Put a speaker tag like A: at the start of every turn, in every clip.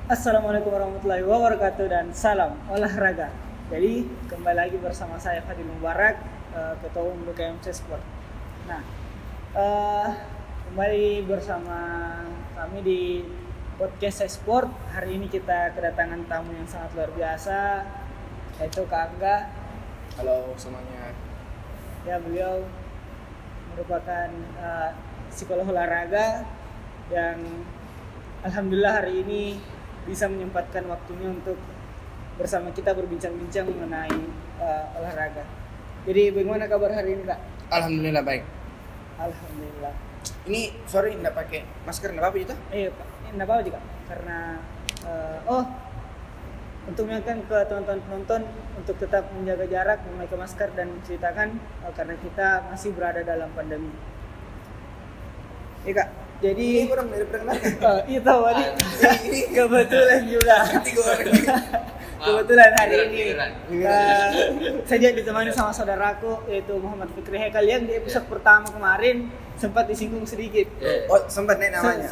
A: Assalamualaikum warahmatullahi wabarakatuh dan salam olahraga. Jadi kembali lagi bersama saya Fadil Mubarak, Ketua Umum BKMC Sport. Nah, eh, kembali bersama kami di podcast Saya Sport. Hari ini kita kedatangan tamu yang sangat luar biasa, yaitu Kak Angga.
B: Halo semuanya.
A: Ya, beliau merupakan psikolog olahraga yang alhamdulillah hari ini bisa menyempatkan waktunya untuk bersama kita berbincang-bincang mengenai olahraga. Jadi bagaimana kabar hari ini, Kak?
B: Alhamdulillah baik.
A: Alhamdulillah.
B: Ini sorry nggak pakai masker, nggak apa-apa itu?
A: Pak, enggak apa-apa juga karena untuk mengingatkan ke teman-teman penonton untuk tetap menjaga jarak, memakai masker dan menceritakan karena kita masih berada dalam pandemi. Kak. Jadi
B: kurang dari perkenalkan.
A: Itu tadi kebetulan juga. Kebetulan hari ini saya ditemani sama saudaraku yaitu Muhammad Fikri Hekal yang di episode pertama kemarin sempat disinggung sedikit.
B: Oh, sempat nih namanya.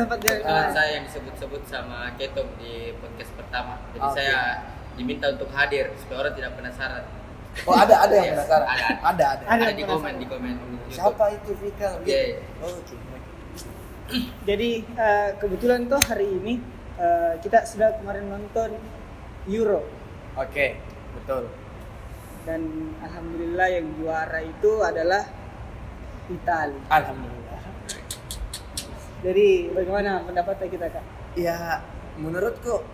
C: Saya yang disebut-sebut sama Ketom di podcast pertama. Jadi saya diminta untuk hadir supaya orang tidak penasaran.
B: Oh, ada yang penasaran.
C: Ada di komen.
B: Siapa itu Fikal?
C: Oke.
B: Oh, cuma.
A: Jadi kebetulan tuh hari ini kita sudah kemarin nonton Euro.
B: Oke, betul.
A: Dan alhamdulillah yang juara itu adalah Italia.
B: Alhamdulillah.
A: Jadi bagaimana pendapatnya kita, Kak?
B: Ya, menurutku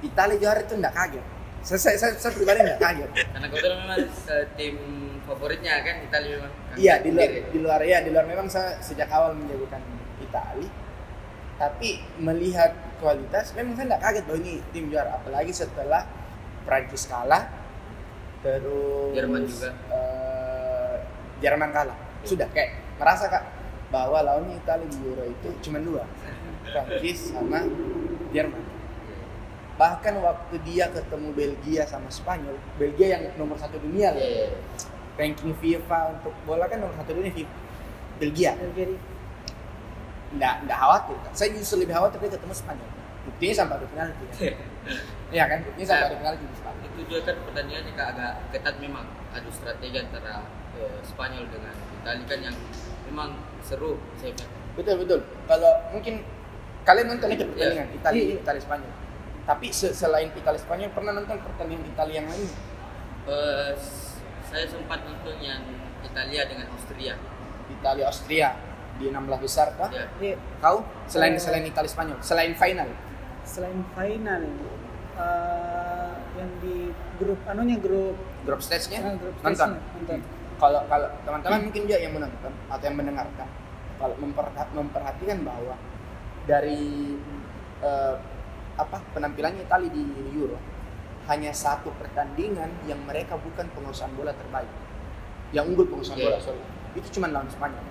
B: Italia juara itu enggak kaget. Saya pribadi enggak kaget.
C: Karena kebetulan memang tim favoritnya kan Italia memang.
B: Iya, di luar memang saya sejak awal menjagokan Italia. Tapi melihat kualitas memang saya enggak kaget bahwa ini tim juara, apalagi setelah Prancis kalah, terus Jerman kalah. Sudah kayak merasa Kak bahwa lawannya Italia di Euro itu cuma dua, Prancis sama Jerman. Bahkan waktu dia ketemu Belgia sama Spanyol, Belgia yang nomor 1 dunia loh. Ranking FIFA untuk bola kan nomor 1 dunia FIFA. Belgia. Nggak khawatir. Saya justru lebih khawatir dia ketemu Spanyol. Buktinya sampai ada penalti. Iya kan? Buktinya sampai ada penalti di Spanyol.
C: Itu juga kan pertandingannya agak ketat memang. Adu strategi antara Spanyol dengan Italia kan yang memang seru saya pikir.
B: Betul. Kalau mungkin kalian nonton itu pertandingan Italia Spanyol. Tapi selain Italia Spanyol pernah nonton pertandingan Italia yang lain?
C: Saya sempat nonton yang Italia dengan Austria.
B: Italia Austria di 16 besar kah?
C: Ya.
B: Kau selain Italia Spanyol, selain final
A: yang di grup
B: stage-nya
A: grup
B: nonton.
A: stage-nya.
B: Kalau teman-teman mungkin juga yang menonton atau yang mendengarkan, kalau memperhatikan bahwa dari penampilannya Italia di Euro hanya satu pertandingan yang mereka bukan penguasaan bola terbaik, yang unggul penguasaan bola, itu cuma lawan Spanyol.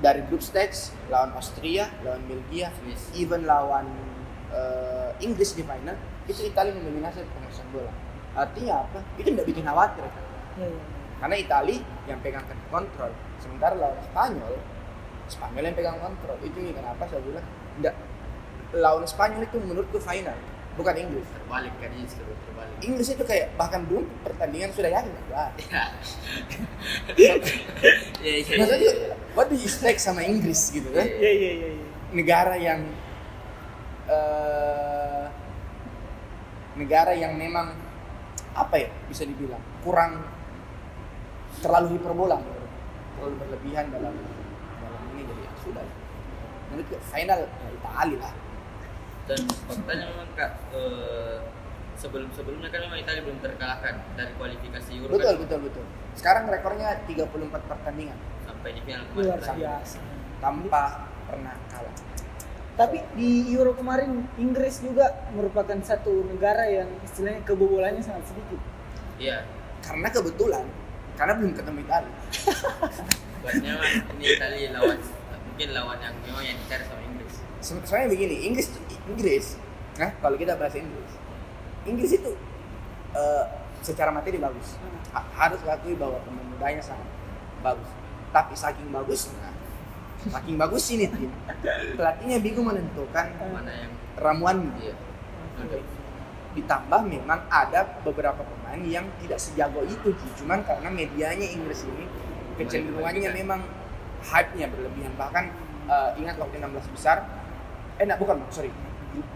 B: Dari group stage lawan Austria, lawan Belgia, even lawan Inggris di final, itu Italia mendominasi penguasaan bola. Artinya apa? Itu tidak bikin khawatir kan? Karena Italia yang pegang kontrol, sementara lawan Spanyol yang pegang kontrol. Itu nih kenapa saya bilang tidak, lawan Spanyol itu menurutku final, bukan Inggris.
C: Terbalik.
B: Inggris itu kayak bahkan belum pertandingan sudah yakin lah. Maksudnya, what do you expect sama Inggris gitu kan?
A: Iya.
B: Negara yang memang apa ya bisa dibilang kurang terlalu hiperbola, terlalu berlebihan dalam ini, jadi ya sudah. Menurutku final ya Italia lah.
C: Dan faktanya memang Kak, sebelumnya kan memang Italia belum terkalahkan dari kualifikasi Euro.
B: Betul. Sekarang rekornya 34 pertandingan
C: sampai di final
A: Luar
C: kemarin.
A: biasa.
B: tanpa pernah kalah.
A: Tapi di Euro kemarin Inggris juga merupakan satu negara yang istilahnya kebobolannya sangat sedikit.
C: Iya.
B: Karena kebetulan, karena belum ketemu Italia.
C: Buatnya ini Italia mungkin lawan yang memang yang dicari sama Inggris.
B: Sebenarnya begini, Inggris, kalau kita bahas Inggris itu secara materi bagus. Harus akui bahwa pemain mudanya sangat bagus. Tapi saking bagusnya, Makin bagus ini tim. Pelatihnya bingung menentukan
C: Mana yang
B: ramuan.
C: iya.
B: Ditambah memang ada beberapa pemain yang tidak sejago itu, cuman karena medianya Inggris ini kecenderungannya memang hype-nya berlebihan. Bahkan ingat waktu 16 besar,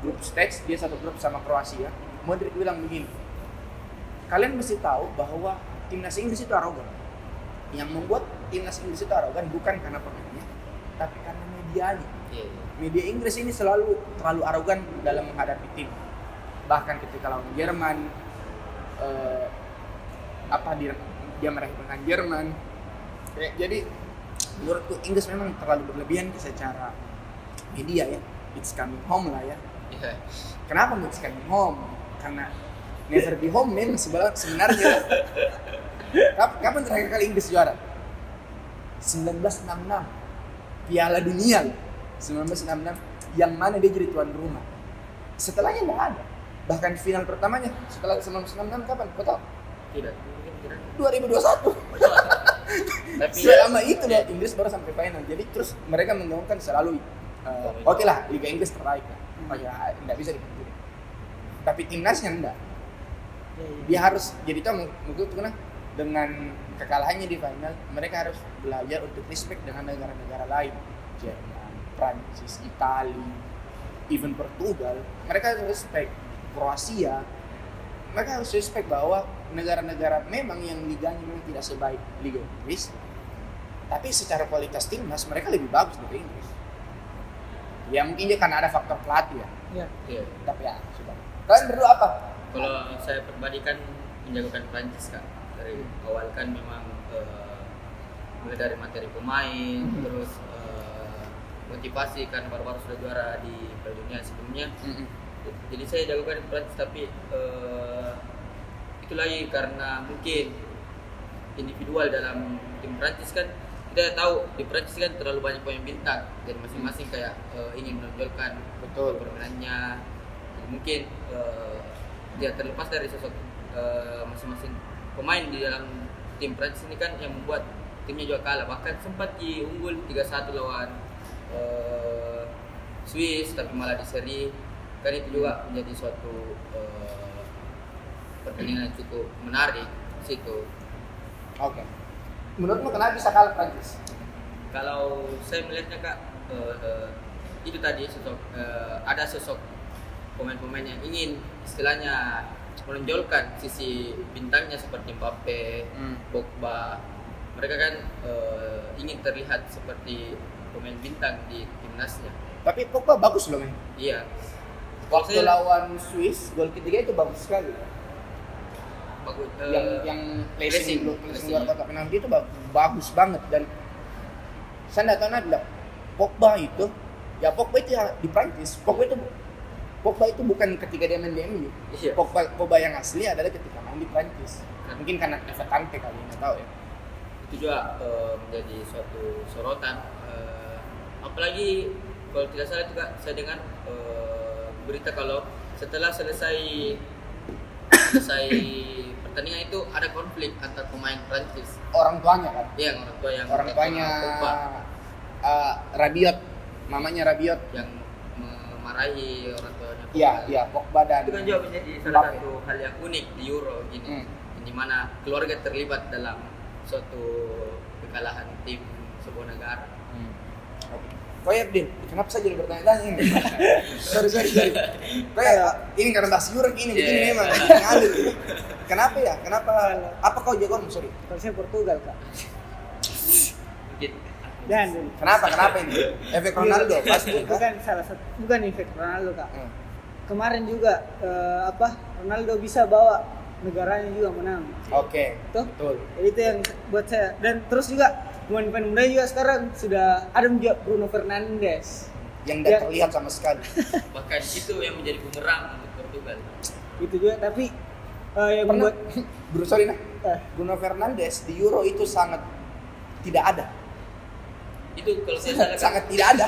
B: grup stage dia satu grup sama Kroasia. Modric bilang begini, kalian mesti tahu bahwa timnas Inggris itu arogan. Yang membuat timnas Inggris itu arogan bukan karena pemainnya, tapi karena medianya.
C: Iya.
B: Media Inggris ini selalu terlalu arogan dalam menghadapi tim. Bahkan ketika lawan Jerman, dia meremehkan Jerman. Jadi menurutku Inggris memang terlalu berlebihan secara media ya. It's coming home lah ya.
C: Iya.
B: Kenapa it's coming home? Karena never be home memang sebenarnya. Kapan terakhir kali Inggris juara? 1966. Piala Dunia 1966 yang mana dia jadi tuan rumah. Setelahnya nggak ada. Bahkan final pertamanya setelah 1966 kapan? Kau tahu?
C: Tidak.
B: 2021.
C: Tapi
B: Selama itu loh Inggris baru sampai final. Jadi terus mereka menggaungkan selalu oke lah Liga Inggris terbaik lah. Nggak bisa dipungkiri. Tapi timnasnya enggak. Dia harus jadi tahu menurut dengan kekalahannya di final, mereka harus belajar untuk respect dengan negara-negara lain. Jerman, Prancis, Italia, even Portugal. Mereka harus respect. Kroasia. Mereka harus respect bahwa negara-negara memang yang liganya memang tidak sebaik Liga Inggris. Tapi secara kualitas timnas mereka lebih bagus dari Inggris. Ya mungkin dia karena ada faktor pelatih ya.
C: iya.
B: Tapi ya sudah. Kalian berdua apa?
C: Kalau saya pribadi kan menjagokan Prancis Kak. Dari awal kan memang mulai dari materi pemain, terus motivasi kan baru-baru sudah juara di Piala Dunia sebelumnya. Jadi saya jagokan Prancis, tapi itu lagi karena mungkin individual dalam tim Prancis kan kita tahu di Prancis kan terlalu banyak pemain bintang dan masing-masing kayak ingin menonjolkan permainannya. Jadi mungkin dia terlepas dari sosok masing-masing pemain di dalam tim Prancis ini kan yang membuat timnya juga kalah. Bahkan sempat diunggul 3-1 lawan Swiss, tapi malah di seri kan itu juga menjadi suatu pertandingan yang cukup menarik di situ.
B: Oke. Menurutmu kenapa bisa kalah Prancis?
C: Kalau saya melihatnya Kak, itu tadi ada sosok pemain-pemain yang ingin istilahnya menonjolkan sisi bintangnya seperti Mbappe, Pogba. Mereka kan ingin terlihat seperti pemain bintang di timnasnya.
B: Tapi Pogba bagus loh men.
C: Iya.
B: Waktu lawan Swiss, gol ketiga itu bagus sekali.
C: Bagus.
B: Yang placing luar kotak penalti itu bagus banget. Dan saya nggak tahu nanti Pogba itu ya di Prancis. Pogba itu bukan ketika dia main di MU.
C: Iya.
B: Pogba yang asli adalah ketika main di Prancis. Mungkin karena Everton kali nggak tahu ya.
C: Itu juga menjadi suatu sorotan. Apalagi kalau tidak salah juga saya dengar berita kalau setelah selesai pertandingan itu ada konflik antar pemain Prancis.
B: Orang tuanya kan?
C: Iya, orang tuanya Pogba
B: Rabiot, mamanya Rabiot
C: yang memarahi orang tuanya Pogba.
B: Iya, Pogba dan
C: itu kan juga menjadi salah satu hal yang unik di Euro gini. Di mana keluarga terlibat dalam suatu kekalahan tim sebuah negara.
B: Kau ya, Din, kenapa saya jadi bertanya-tanya ini? sorry. Kau ya, ini karena bahas Euro ini, begini memang ngalir gitu. Kenapa ya? Apa kau jagoan? Sorry.
A: Kalau saya Portugal Kak.
C: Mungkin.
A: Dan
B: Kenapa ini? Efek Ronaldo pasti.
A: Bukan efek Ronaldo Kak. Kemarin juga Ronaldo bisa bawa negaranya juga menang.
B: Oke.
A: Betul. Jadi itu yang buat saya. Dan terus juga pemain-pemain muda juga sekarang sudah ada juga Bruno Fernandes
B: yang tidak terlihat sama sekali.
C: Bahkan itu yang menjadi bumerang untuk Portugal.
A: Itu juga, tapi yang
B: membuat
C: Bruno
B: Fernandes di Euro itu sangat tidak ada.
C: Itu kalau saya salah
B: sangat tidak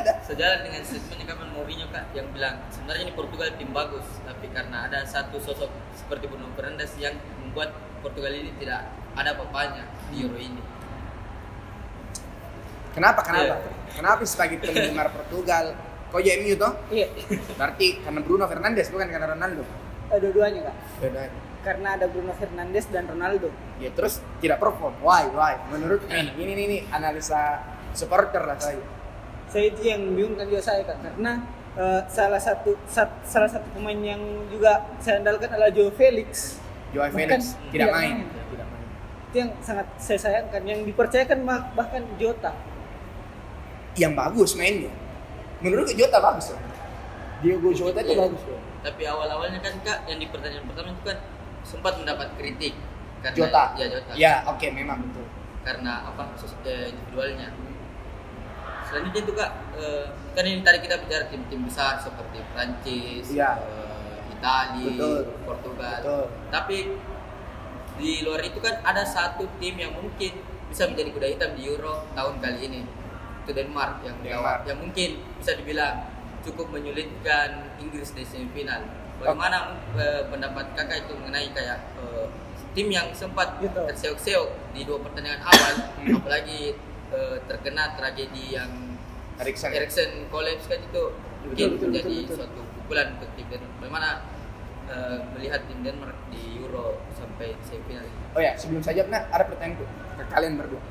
B: ada.
C: Sejalan dengan statementnya Kapan Mourinho Kak yang bilang sebenarnya ini Portugal tim bagus, tapi karena ada satu sosok seperti Bruno Fernandes yang membuat Portugal ini tidak ada apa-apanya di Euro ini.
B: Kenapa? Kenapa sebagai penggemar Portugal? Kau MU toh?
A: Iya.
B: Berarti karena Bruno Fernandes bukan karena Ronaldo.
A: Dua-duanya kak.
B: Beda.
A: Karena ada Bruno Fernandes dan Ronaldo.
B: Ya terus tidak perform. Why? Menurut ini analisa supporter lah saya.
A: Saya itu yang membingungkan juga saya kak, karena salah satu pemain yang juga saya andalkan adalah Joao Felix.
B: Joao Felix
A: Bahkan
B: tidak
A: dia
B: main.
A: Itu yang sangat saya sayangkan, yang dipercayakan bahkan Jota.
B: Yang bagus mainnya. Menurut Jota bagus loh. Diego Jota itu bagus loh.
C: Tapi awal-awalnya kan kak, yang di pertandingan pertama itu kan sempat mendapat kritik karena
B: Jota.
C: Jota.
B: Ya, oke, memang betul.
C: Karena individualnya. Selanjutnya itu kak, kan ini tadi kita bicara tim-tim besar seperti Prancis,
B: Iya.
C: Italia,
B: Betul.
C: Portugal.
B: Betul.
C: Tapi di luar itu kan ada satu tim yang mungkin bisa menjadi kuda hitam di Euro tahun kali ini. Itu Denmark yang mungkin bisa dibilang cukup menyulitkan Inggris di semifinal. Bagaimana pendapat kakak itu mengenai kayak tim yang sempat
A: Gitu.
C: terseok-seok di 2 pertandingan awal, apalagi terkena tragedi yang Eriksen collapse kan, itu mungkin menjadi suatu pukulan untuk tim Denmark. Bagaimana melihat tim Denmark di Euro sampai semifinal?
B: Oh ya, sebelum saya jawab, ada pertanyaan ke kalian berdua.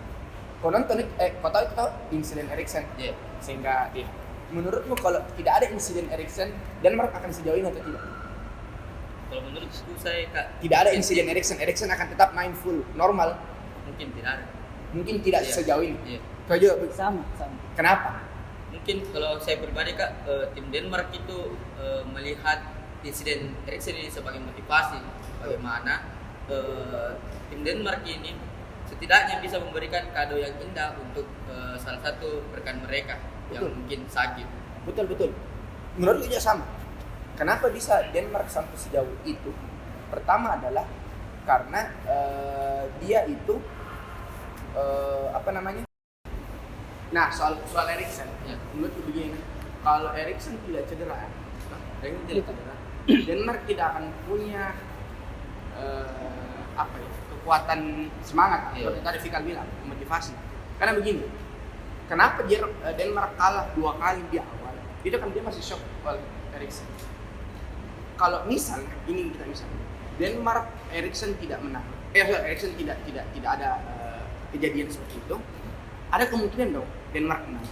B: Kau nonton kau tahu insiden Eriksen?
C: Iya.
B: Sehingga menurutmu kalau tidak ada insiden Eriksen, Denmark akan sejauh ini atau tidak?
C: Kalau menurut saya kak,
B: Tidak ada insiden Eriksen akan tetap main full normal.
C: mungkin tidak ada.
B: Mungkin tidak
C: Iya.
B: sejauh ini.
C: Iya.
B: Kau juga
A: Sama.
B: kenapa?
C: Mungkin kalau saya pribadi kak, tim Denmark itu melihat insiden Eriksen ini sebagai motivasi bagaimana tim Denmark ini setidaknya bisa memberikan kado yang indah untuk salah satu rekan mereka yang
B: Betul.
C: mungkin sakit.
B: Betul. Menurutku juga sama. Kenapa bisa Denmark sampai sejauh itu? Pertama adalah karena dia itu Nah, soal Eriksen,
C: Ya.
B: menurutku begini. Kalau Eriksen tidak cedera, Denmark tidak akan punya kekuatan semangat.
C: Iya.
B: Seperti tadi Fikal bilang, motivasi. Karena begini, kenapa Denmark kalah 2 kali di awal? Itu kan dia masih shock oleh Eriksen. Kalau misalnya, ini kita misalnya, Denmark Eriksen tidak menang. Eriksen tidak ada kejadian seperti itu. Ada kemungkinan dong Denmark menang.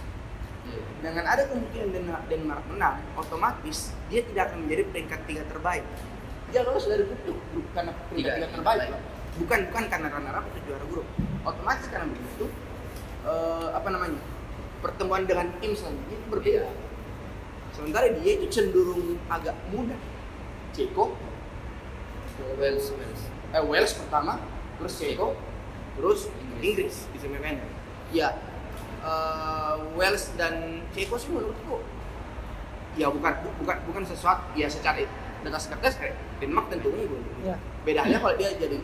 B: Dengan ada kemungkinan Denmark menang, otomatis dia tidak akan menjadi peringkat 3 terbaik. Dia lolos dari grup karena peringkat 3 terbaik. Bukan karena runner-up atau juara grup. Otomatis karena begitu, pertemuan dengan tim selanjutnya itu berbeda. Sementara dia itu cenderung agak mudah. Ceko, Wales pertama, terus Ceko, terus Inggris di semifinal. Ya, Wales dan Ceko sih menurutku ya bukan sesuatu ya secara data kertas Denmark tentu unggul.
A: Ya.
B: Bedanya kalau dia jadi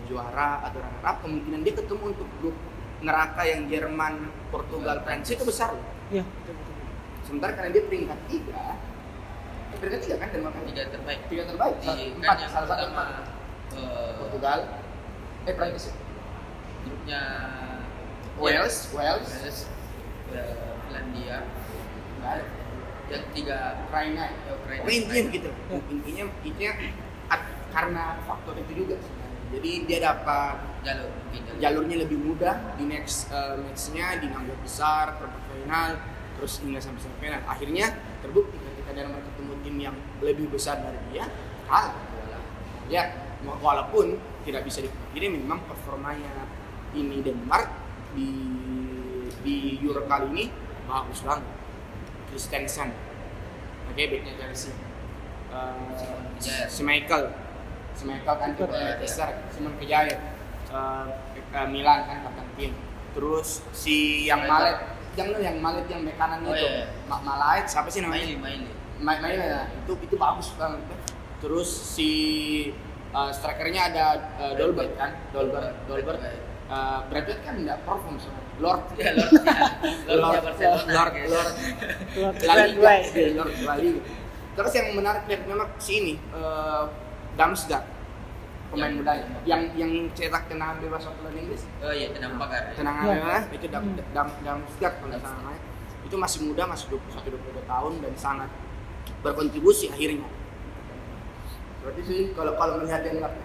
B: juara atau runner-up, kemungkinan dia ketemu untuk grup neraka yang Jerman, Portugal, Prancis itu besar.
A: Iya, betul.
B: Sementara karena dia peringkat 3 kan Denmark kan?
C: 3 terbaik.
B: 3 terbaik.
C: Di
B: 4
C: yang
B: salah satu
C: pertama,
B: 4. Portugal, Prancis,
C: grupnya
B: Wales,
C: Finlandia,
B: nggak ada.
C: yang 3
B: Ukraina.
C: Ukraina.
B: Pokoknya intinya begitu. Intinya karena faktor itu juga sebenarnya. Jadi dia dapat jalurnya lebih mudah di next match-nya di 16 besar, perempat final, terus hingga sampai semifinal. Akhirnya terbukti ketika Denmark ketemu tim yang lebih besar dari dia, kalah. Ya, walaupun tidak bisa dipungkiri memang performanya ini Denmark di Euro kali ini bagus banget. Christensen, backnya Chelsea, Schmeichel kan juga besar, Simon Kjaer, Milan kan kapten tim. Terus si yang Malet yang bek kanan itu,
C: iya.
B: Malet siapa sih namanya?
C: Maili.
B: Ya, itu bagus banget. Terus si strikernya ada Dolberg kan, Dolberg. Brad Pitt kan nggak perform sama Lord
C: Barcelona.
B: Lord. Terus yang menarik dari memang si ini Damsgaard pemain muda yang cetak tendangan bebas waktu lawan Inggris.
C: Oh iya, tenang pagar.
B: Tendangan
A: Ya.
B: bebas itu dalam Stuttgart kalau nggak salah namanya. Itu masih muda, masih 21-22 tahun dan sangat berkontribusi akhirnya. Berarti sih kalau melihat Denmark,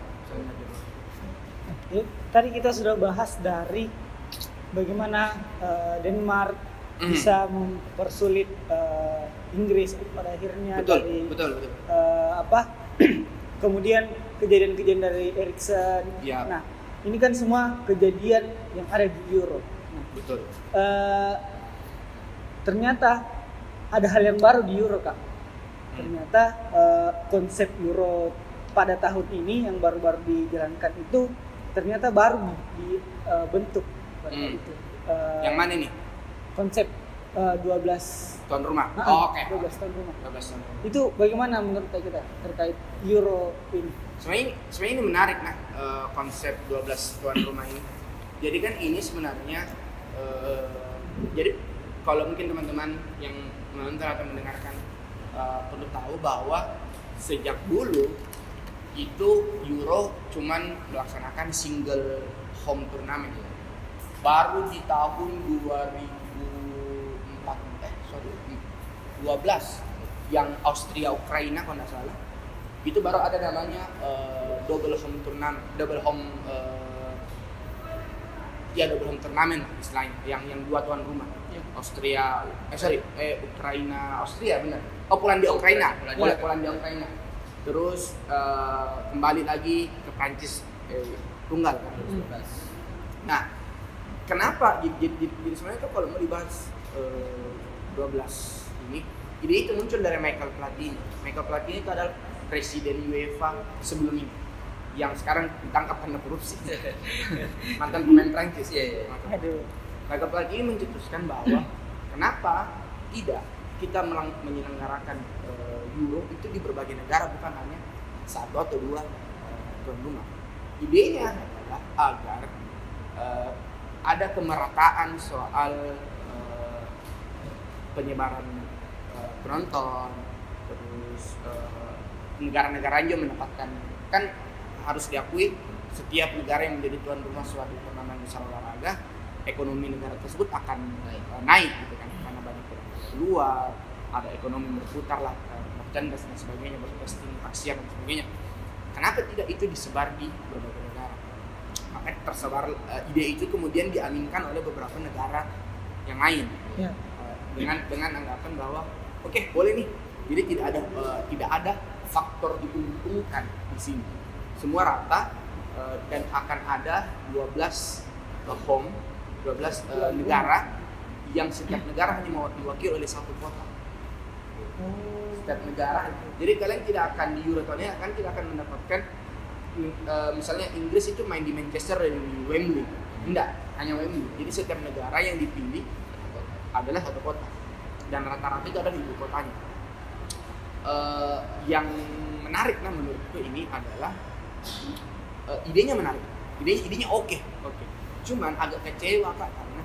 A: Tadi kita sudah bahas dari bagaimana Denmark bisa mempersulit Inggris pada akhirnya dari
B: betul.
A: kemudian kejadian-kejadian dari Eriksen.
B: Ya.
A: Nah, ini kan semua kejadian yang ada di Euro. Nah,
B: Betul.
A: ternyata ada hal yang baru di Euro, Kak. Ternyata konsep Euro pada tahun ini yang baru-baru dijalankan itu ternyata baru dibentuk pada itu.
B: Yang mana nih?
A: Konsep 12
B: Tuan rumah.
A: Ah,
B: Oke.
A: 12 tahun rumah.
B: 12 tahun.
A: Itu bagaimana menurut kita terkait Euro ini?
B: Sebenarnya ini menarik konsep 12 tuan rumah ini. Jadi kan ini sebenarnya jadi kalau mungkin teman-teman yang menonton atau mendengarkan perlu tahu bahwa sejak dulu itu Euro cuman melaksanakan single home turnamen. Baru di tahun 2012 yang Austria Ukraina kalau nggak salah itu baru ada namanya double home turnamen double home turnamen lah istilahnya yang dua tuan rumah. Austria Ukraina Austria benar. Polandia Ukraina. Terus kembali lagi ke Prancis tunggal kan. Nah, kenapa jadi sebenarnya itu kalau mau dibahas 12 ini ide itu muncul dari Michael Platini. Michael Platini itu adalah presiden UEFA sebelum ini yang sekarang ditangkap karena korupsi. Mantan pemain Prancis.
A: Aduh.
B: Michael Platini mencetuskan bahwa kenapa tidak kita menyelenggarakan Euro itu di berbagai negara, bukan hanya satu atau dua tuan rumah. Idenya adalah agar ada kemerataan soal penyebaran penonton, terus negara-negara juga mendapatkan, kan harus diakui setiap negara yang menjadi tuan rumah suatu turnamen besar olahraga, ekonomi negara tersebut akan naik gitu kan, karena banyak keluar, ada ekonomi berputar lah, merchandise dan sebagainya, broadcasting, taksiran dan sebagainya. Kenapa tidak itu disebar di berbagai negara? Maka tersebar ide itu kemudian diaminkan oleh beberapa negara yang lain.
A: Ya.
B: Dengan anggapan bahwa oke, boleh nih. Jadi tidak ada faktor diuntungkan di sini. Semua rata dan akan ada 12 negara yang setiap negara hanya mau diwakili oleh satu kota. Setiap negara. Jadi kalian tidak akan di Euro tahun ini tidak akan mendapatkan misalnya Inggris itu main di Manchester dan di Wembley. Tidak, hanya Wembley. Jadi setiap negara yang dipilih adalah satu kota dan rata-rata itu ada di ibu kotanya. Yang menarik menurutku ini adalah idenya menarik, idenya oke. Cuman agak kecewa Kak, karena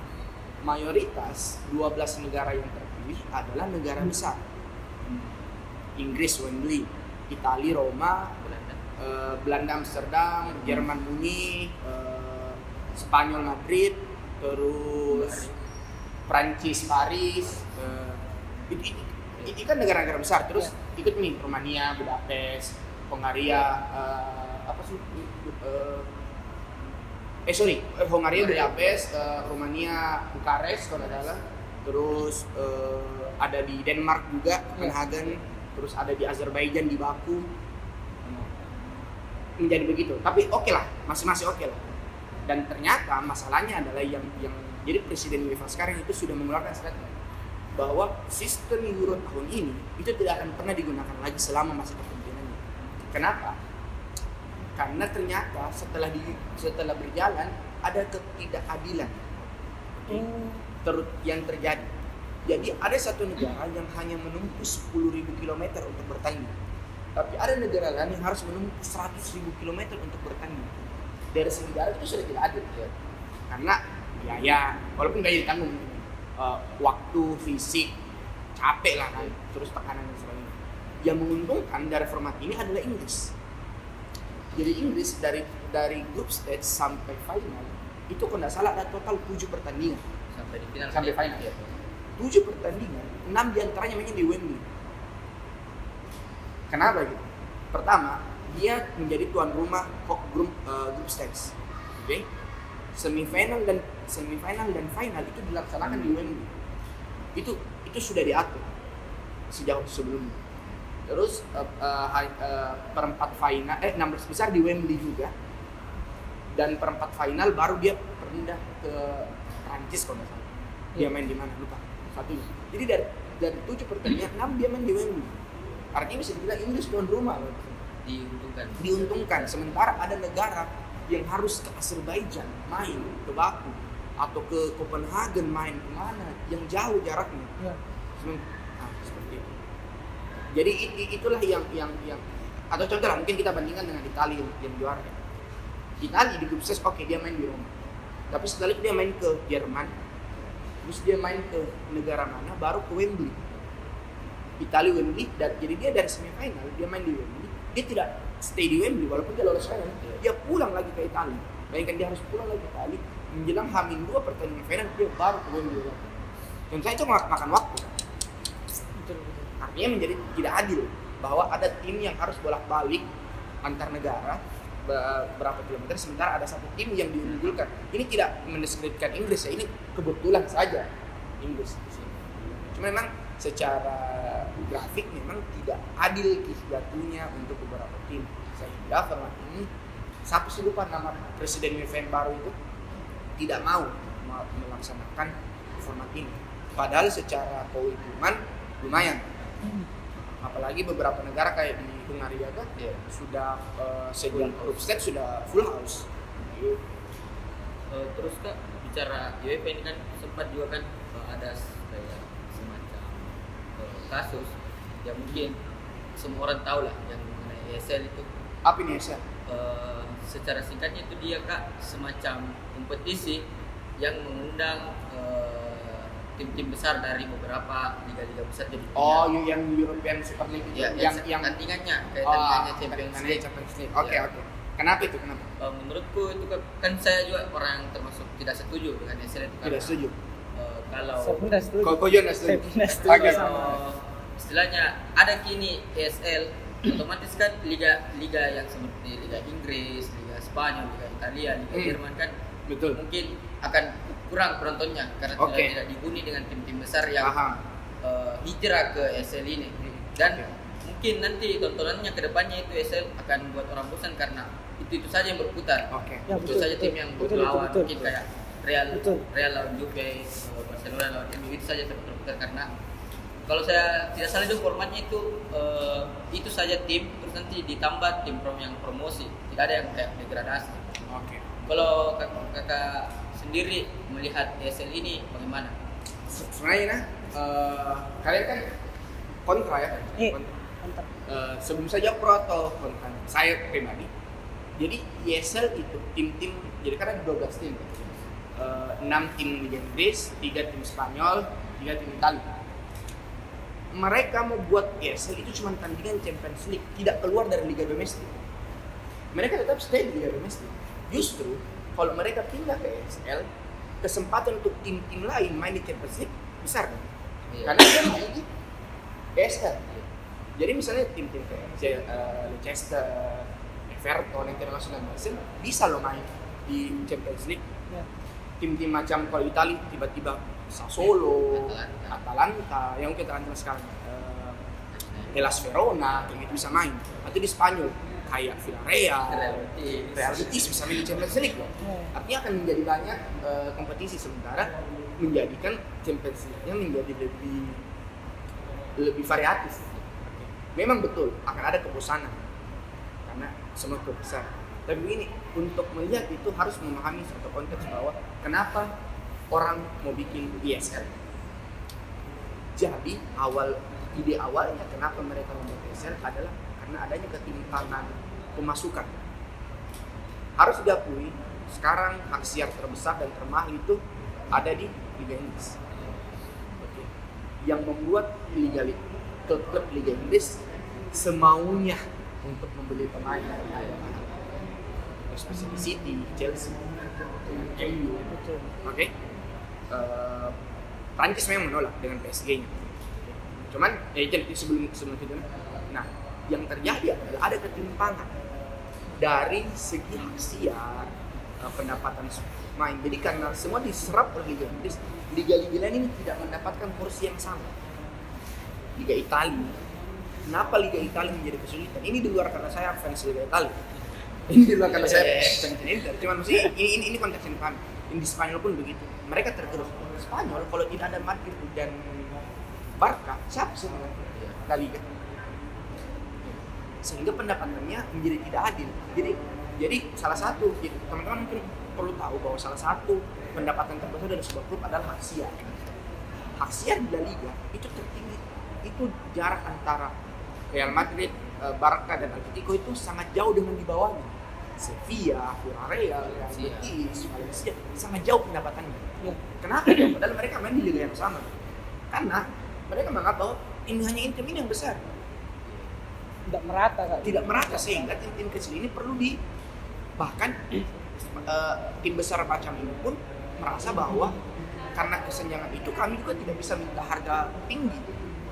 B: mayoritas 12 negara yang terpilih adalah negara besar. Inggris Wembley, Italia Roma, Belanda Amsterdam, Jerman Munich, Spanyol Madrid, terus Prancis Paris, itu kan negara-negara besar. Terus ikut nih Romania, Budapest, Hongaria, Hongaria, Budapest, Romania, Bukares kalau tidak salah. Terus ada di Denmark juga, Copenhagen. Terus ada di Azerbaijan di Baku. Menjadi begitu. Tapi oke lah, masih oke lah. Dan ternyata masalahnya adalah yang jadi presiden UEFA sekarang itu sudah mengeluarkan statement bahwa sistem Euro tahun ini itu tidak akan pernah digunakan lagi selama masa kepemimpinannya. Kenapa? Karena ternyata setelah berjalan ada ketidakadilan yang terjadi. Jadi ada satu negara yang hanya menempuh 10.000 km untuk bertanding, tapi ada negara lain yang harus menempuh 100.000 km untuk bertanding. Dari segi darat itu sudah tidak adil ya. Karena biaya, walaupun biaya ditanggung, waktu, fisik, capek lah kan, terus tekanan dan sebagainya. Yang menguntungkan dari format ini adalah Inggris. Jadi Inggris dari group stage sampai final itu kalau nggak salah ada total 7 pertandingan
C: sampai di final.
B: sampai final. 7 pertandingan, 6 diantaranya mainnya di Wembley. Kenapa gitu? Pertama, dia menjadi tuan rumah group stage. Oke? Semifinal dan final itu dilaksanakan di Wembley. Itu sudah diatur sejauh sebelumnya. Terus perempat final 16 besar di Wembley juga. Dan perempat final baru dia pindah ke Prancis kalau nggak salah. Dia main di mana lupa. Satunya. Jadi dari 7 pertandingan 6 dia main di Wembley. Artinya bisa dibilang Inggris tuan rumah loh. Diuntungkan. Sementara ada negara yang harus ke Azerbaijan main, ke Baku atau ke Copenhagen main kemana yang jauh jaraknya.
A: Ya.
B: Seperti itu. Jadi itulah yang atau contoh lah mungkin kita bandingkan dengan Italia yang juara. Italia di grup stage oke dia main di Roma. Tapi setelah itu dia main ke Jerman. Terus dia main ke negara mana baru ke Wembley. Italia Wembley dan jadi dia dari semifinal dia main di Wembley. Dia tidak stay di Wembley walaupun dia lolos final. Dia pulang lagi ke Italia. Bayangkan dia harus pulang lagi ke Italia menjelang H-2 pertandingan final dia baru ke Wembley. Tentu saja itu makan waktu. Artinya menjadi tidak adil bahwa ada tim yang harus bolak-balik antar negara berapa kilometer sementara ada satu tim yang diunggulkan. Ini tidak mendiskreditkan Inggris ya, ini kebetulan saja Inggris di sini. Cuma memang secara grafik memang tidak adil jatuhnya untuk beberapa tim. Sehingga format ini siapa sih lupa nama presiden UEFA baru itu tidak mau melaksanakan format ini. Padahal secara keuntungan lumayan. Apalagi beberapa negara kayak di Hungaria kan sudah sejak group stage sudah full house.
C: Terus Kak bicara UEFA ini kan sempat juga kan ada kayak semacam kasus yang mungkin semua orang tahu lah yang mengenai ESL itu.
B: Apa ini ESL?
C: Secara singkatnya itu dia Kak semacam kompetisi yang mengundang tim-tim besar dari beberapa liga-liga besar jadi
B: yang European Super League itu
C: yang tandingannya kayak tandingannya Champions League.
B: Oke. Kenapa itu?
C: Menurutku itu kan saya juga orang termasuk tidak setuju dengan ESL itu
B: Tidak setuju.
C: Kalau
A: Saya pun dah setuju.
B: Kau juga nggak setuju?
A: Saya pun dah setuju
B: Oke.
A: sama.
C: Istilahnya ada kini ESL otomatis kan liga yang seperti Liga Inggris, Liga Spanyol, Liga Italia, Liga Jerman kan
B: Betul.
C: mungkin akan kurang penontonnya karena tidak dihuni dengan tim-tim besar yang hijrah ke ESL ini. Dan mungkin nanti tontonannya ke depannya itu ESL akan buat orang bosan karena itu saja yang berputar.
A: Ya,
C: itu saja tim yang berlawan mungkin kayak Real lawan Juve, Barcelona lawan MU itu saja berputar karena kalau saya tidak salah itu formatnya itu saja tim terus nanti ditambah tim yang promosi, tidak ada yang kayak degradasi. Kalau kakak sendiri melihat ESL ini bagaimana?
B: Sebenarnya kalian kan kontra ya?
A: Mantap.
B: Sebelum saja pro atau kontra? Saya pribadi. Jadi ESL itu tim-tim, jadi kan ada 12 tim. 6 tim Liga Inggris, 3 tim Spanyol, 3 tim Italia. Mereka mau buat ESL itu cuma tandingan Champions League, tidak keluar dari Liga Domestik. Mereka tetap stay di Liga Domestik. Justru kalau mereka pindah ke ESL, kesempatan untuk tim-tim lain main di Champions League besar kan? Karena dia main di ESL. Jadi misalnya tim-tim kayak Leicester, Everton, International Marseille bisa lo main di Champions League. Tim-tim macam kalau Italia tiba-tiba Sassuolo, Atalanta, yang mungkin Atalanta sekarang, Hellas Verona, kayak gitu bisa main. Atau di Spanyol kayak Villarreal, Real Betis bisa main di Champions League loh. Artinya akan menjadi banyak kompetisi sementara menjadikan Champions League-nya menjadi lebih variatif. Memang betul akan ada kebosanan karena semua klub besar. Tapi ini untuk melihat itu harus memahami satu konteks bahwa kenapa orang mau bikin ESL. Jadi ide awalnya kenapa mereka membuat ESL adalah karena adanya ketimpangan pemasukan. Harus diakui sekarang hak siar terbesar dan termahal itu ada di Liga Inggris. Yang membuat klub-klub Liga Inggris semaunya untuk membeli pemain dari especially City, Chelsea, MU.
A: Betul.
B: Oke, Prancis memang menolak dengan PSG-nya. Cuman itu sebelum itu, nah yang terjadi adalah ada ketimpangan dari segi haksiat, pendapatan main. Jadi karena semua diserap oleh Liga Inggris, liga-liga lain ini tidak mendapatkan porsi yang sama. Liga Italia, kenapa Liga Italia menjadi kesulitan? Ini di luar karena saya fans Liga Italia. Ini di luar karena saya fans Inter. Cuman maksudnya ini konteks yang kami. Di Spanyol pun begitu. Mereka tergerus. Spanyol kalau tidak ada Madrid dan Barca, siapa sih menang La Liga? Sehingga pendapatannya menjadi tidak adil. Jadi salah satu, teman-teman mungkin perlu tahu bahwa salah satu pendapatan terbesar dari sebuah klub adalah haksiat. Haksiat di La Liga itu tertinggi. Itu jarak antara Real Madrid, Barca dan Atletico itu sangat jauh dengan di bawahnya. Sevilla, Villarreal, Real Betis, Valencia sangat jauh pendapatannya.
A: Ya.
B: Kenapa? Padahal mereka main di liga yang sama. Karena mereka menganggap bahwa ini hanya tim ini yang besar.
A: Tidak merata Kak.
B: Tidak merata, sehingga tim-tim kecil ini perlu bahkan tim besar macam ini pun merasa bahwa karena kesenjangan itu kami juga tidak bisa minta harga tinggi.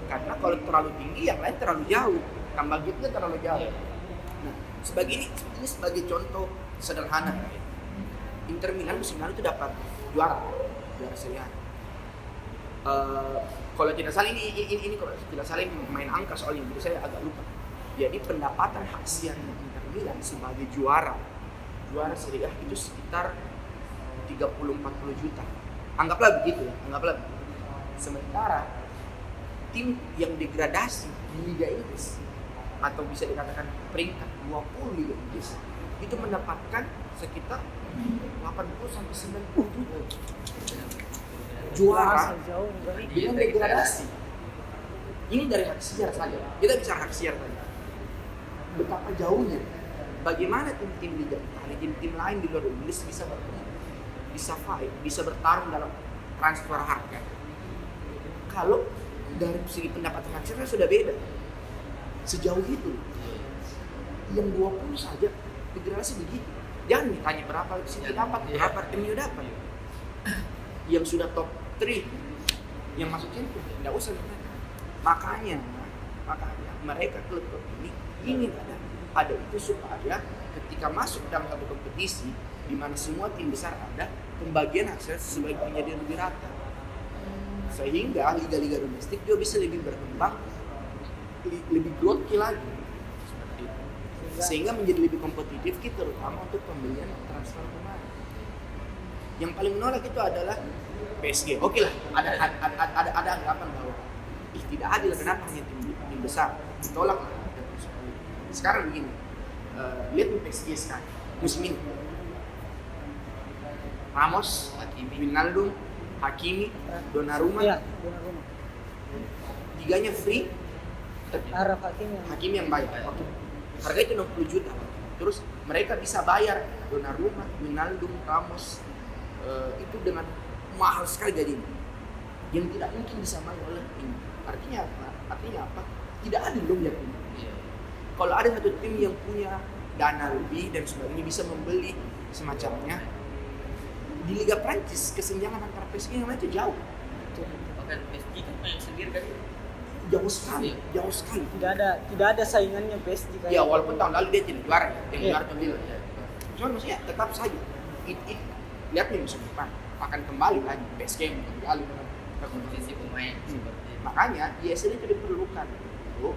B: Karena kalau terlalu tinggi yang lain terlalu jauh, tambah gitu terlalu jauh. Nah, sebagai ini sebagai contoh sederhana. Inter Milan musim lalu itu dapat juara Serie A. Kalau tidak salah ini kalau tidak salah main angka soalnya, jadi saya agak lupa. Jadi pendapatan haksiat Inter Milan sebagai juara Serie A itu sekitar 30-40 juta. Anggaplah begitu ya, Sementara tim yang degradasi di Liga Inggris atau bisa dikatakan peringkat 20 Liga Inggris itu mendapatkan sekitar 80-90 juta. Juara dengan degradasi. Ini dari hak siar saja. Kita bicara hak siar saja. Betapa jauhnya. Bagaimana tim-tim Liga Italia, tim-tim lain di luar Inggris bisa bermain, bisa fight, bisa bertarung dalam transfer harga. Kalau dari segi pendapatan hak siarnya sudah beda. Sejauh itu. Yang 20 saja degradasi begitu. Jangan ditanya berapa City dapat, berapa MU dapat. Yang sudah top 3 yang masuk Champions, tidak usah ditanya. Makanya mereka klub ini ingin ada itu supaya ketika masuk dalam satu kompetisi di mana semua tim besar ada, pembagian akses sebaiknya menjadi lebih rata. Sehingga liga-liga domestik juga bisa lebih berkembang, lebih growthy lagi. Seperti itu. Sehingga menjadi lebih kompetitif kita, terutama untuk pembelian transfer pemain. Yang paling menolak itu adalah PSG. Oke lah, ada anggapan bahwa tidak adil, kenapa hanya tim besar ditolak lah. Sekarang begini, lihat PSG sekarang musim ini, Ramos, Wijnaldum, Hakimi, Donnarumma,
A: Iya, Donnarumma.
B: tiganya free.
A: Araf Hakimi
B: yang bayar. Oke. Harga itu 60 juta. Terus mereka bisa bayar Donnarumma, Wijnaldum, Ramos itu dengan mahal sekali gajinya. Yang tidak mungkin bisa bayar oleh tim. Artinya apa? Tidak adil dong ya tim. Kalau ada satu tim yang punya dana lebih dan sebagainya bisa membeli semacamnya, di Liga Prancis kesenjangan antara PSG yang lain itu jauh.
C: Bahkan PSG kan main sendiri kan.
B: Jauh sekali.
A: Tidak ada saingannya PSG kayak.
B: Ya walaupun tahun lalu dia tidak juara, juara tahun lalu.
C: Iya.
B: Cuman maksudnya tetap saja. Lihat nih musim depan akan kembali lagi PSG kembali dengan
C: Kompetisi pemain seperti itu.
B: makanya ISL itu diperlukan untuk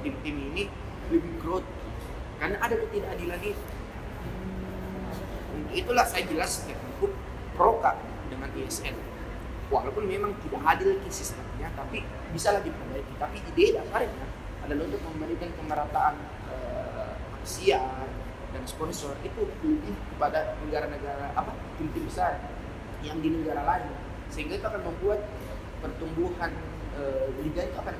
B: tim-tim ini lebih growth karena ada ketidakadilan itu. Untuk itulah saya jelas cukup pro dengan ISL. Walaupun memang tidak adil sistemnya, tapi bisa lah diperbaiki. Tapi ide dasarnya adalah untuk memberikan kemerataan siar dan sponsor itu lebih kepada negara-negara tim-tim besar yang di negara lain, sehingga itu akan membuat pertumbuhan liga itu akan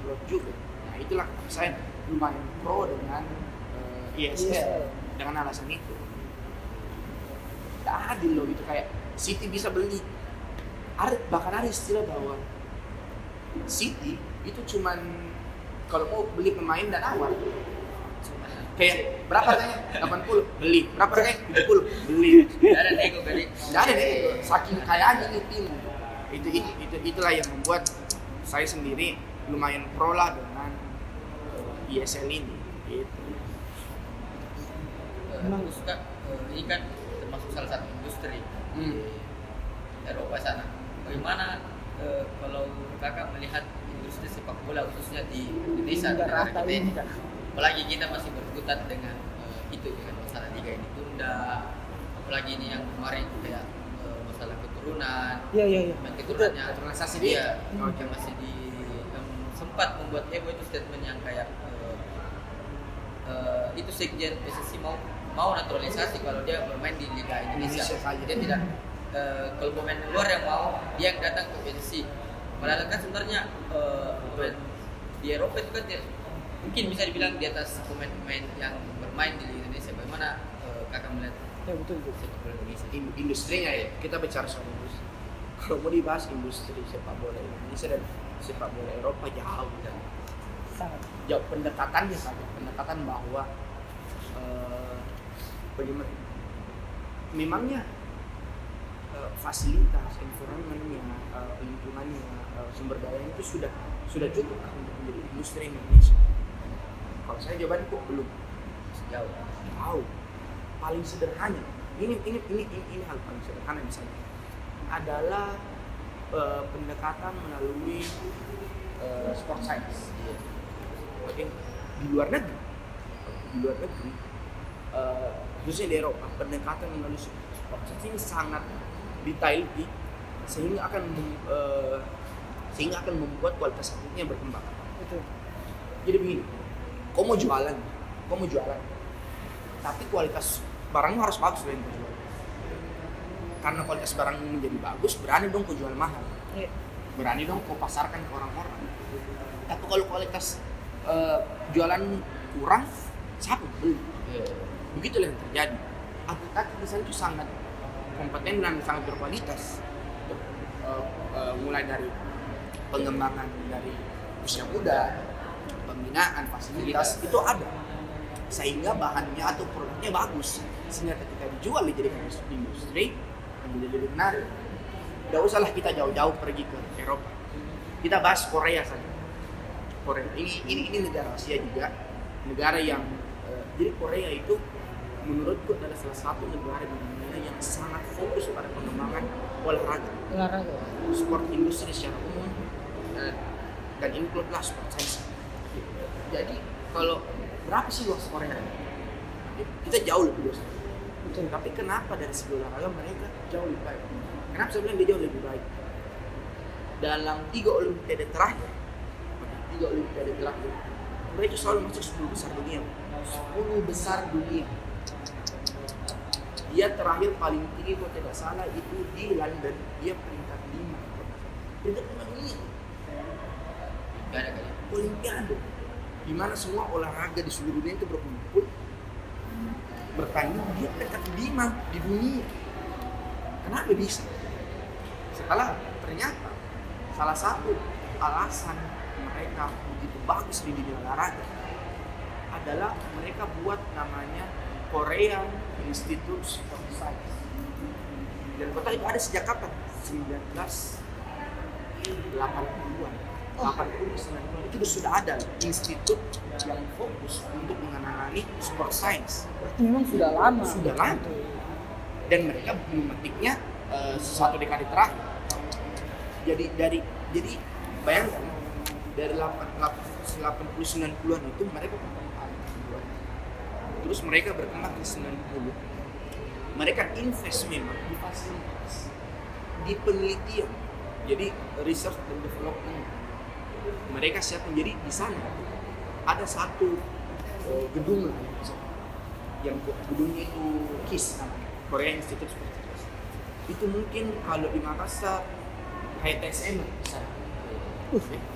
B: growth juga. Nah itulah saya lumayan pro dengan ISL dengan alasan itu. Tidak adil loh itu, kayak City bisa beli. Bahkan ada istilah bahwa City itu cuman kalau mau beli pemain dan awal Kayak berapa harganya? 80 beli. Berapa harganya? 70 beli.
C: Tidak ada nego kali.
B: Tidak ada nih, saking kayanya ini tim. Itulah yang membuat saya sendiri lumayan pro lah dengan ESL ini. Gitu.
A: Memang.
C: Terus Kak, ini kan termasuk salah satu industri di Eropa sana. Bagaimana kalau kakak melihat industri sepak bola khususnya di Indonesia, di negara kita ini? Apalagi kita masih berkutat dengan itu, dengan masalah liga ini tunda, apalagi ini yang kemarin kayak masalah keturunan.
A: Iya.
C: Dan keturunannya
B: Naturalisasi
C: dia
B: dia.
C: yang masih yang sempat membuat heboh itu statement yang kayak itu sekjen PSSI mau naturalisasi kalau dia bermain di Liga Indonesia. Dia tidak kalau pemain luar yang mau, dia yang datang ke PSSI. Padahal kan sebenarnya pemain di Eropa itu kan mungkin bisa dibilang di atas pemain-pemain yang bermain di Liga Indonesia. Bagaimana kakak melihat
A: Betul.
C: sepak bola Indonesia?
B: Industrinya ya, kita bicara soal industri. Kalau mau dibahas industri sepak bola Indonesia dan sepak bola Eropa jauh dan
A: Sangat.
B: jauh pendekatannya bahwa bagaimana memangnya fasilitas, environment-nya, lingkungannya, sumber dayanya itu sudah cukup kan untuk menjadi industri Indonesia. Kalau saya jawabannya kok belum. Jauh. Paling sederhana. Ini hal paling sederhana misalnya adalah pendekatan melalui sport science. Oke. Di luar negeri, khususnya di Eropa, pendekatan melalui sport science ini sangat detail sehingga akan membuat kualitas atletnya berkembang.
A: Betul.
B: Jadi begini, kau mau jualan, tapi kualitas barangnya harus bagus loh yang kau jual. Karena kualitas barang menjadi bagus, berani dong kau jual mahal.
A: Iya.
B: Berani dong kau pasarkan ke orang-orang. Tapi kalau kualitas jualan kurang, siapa beli? Begitulah yang terjadi. Atlet di sana itu sangat kompeten dan sangat berkualitas. Mulai dari pengembangan dari usia muda, pembinaan, fasilitas itu ada, sehingga bahannya atau produknya bagus, sehingga ketika dijual dijadikan industri menjadi lebih menarik. Tidak usahlah kita jauh-jauh pergi ke Eropa, kita bahas Korea saja. Korea ini negara Asia juga, negara yang jadi Korea itu menurutku adalah salah satu negara di dunia yang sangat fokus pada pengembangan olahraga, sport industri secara umum, dan include-lah sport science. Jadi kalau berapa sih luas Korea? Kita jauh lebih luas.
A: Betul.
B: Tapi kenapa dari segi olahraga mereka jauh lebih baik? Kenapa saya bilang dia jauh lebih baik? Dalam 3 olimpiade terakhir, mereka selalu masuk 10 besar dunia. 10 besar dunia. Dia terakhir paling tinggi kalau tidak salah itu di London, dia peringkat 5. Peringkat 5 dunia.
C: Gak ada kali.
B: Olimpiade, di mana semua olahraga di seluruh dunia itu berkumpul bertanding, dia peringkat 5 di dunia. Kenapa bisa? Setelah ternyata salah satu alasan mereka begitu bagus di dunia olahraga adalah mereka buat namanya Korean Institute of Science. Dan kota itu ada sejak kapan? 1980-an. 80-90 itu sudah ada institut yang fokus untuk mengenali sport science.
A: Memang sudah lama.
B: Dan mereka memetiknya satu dekade terakhir. Jadi bayangkan dari 80-90-an itu mereka perkembangan. Terus mereka berkembang ke 90. Mereka invest memang di fasilitas, di penelitian, jadi research and development. Mereka siap menjadi di sana. Ada satu gedung lah, yang gedungnya itu KIS namanya, Korea Institute of Science. Itu mungkin kalau di Makassar kayak TSM misalnya,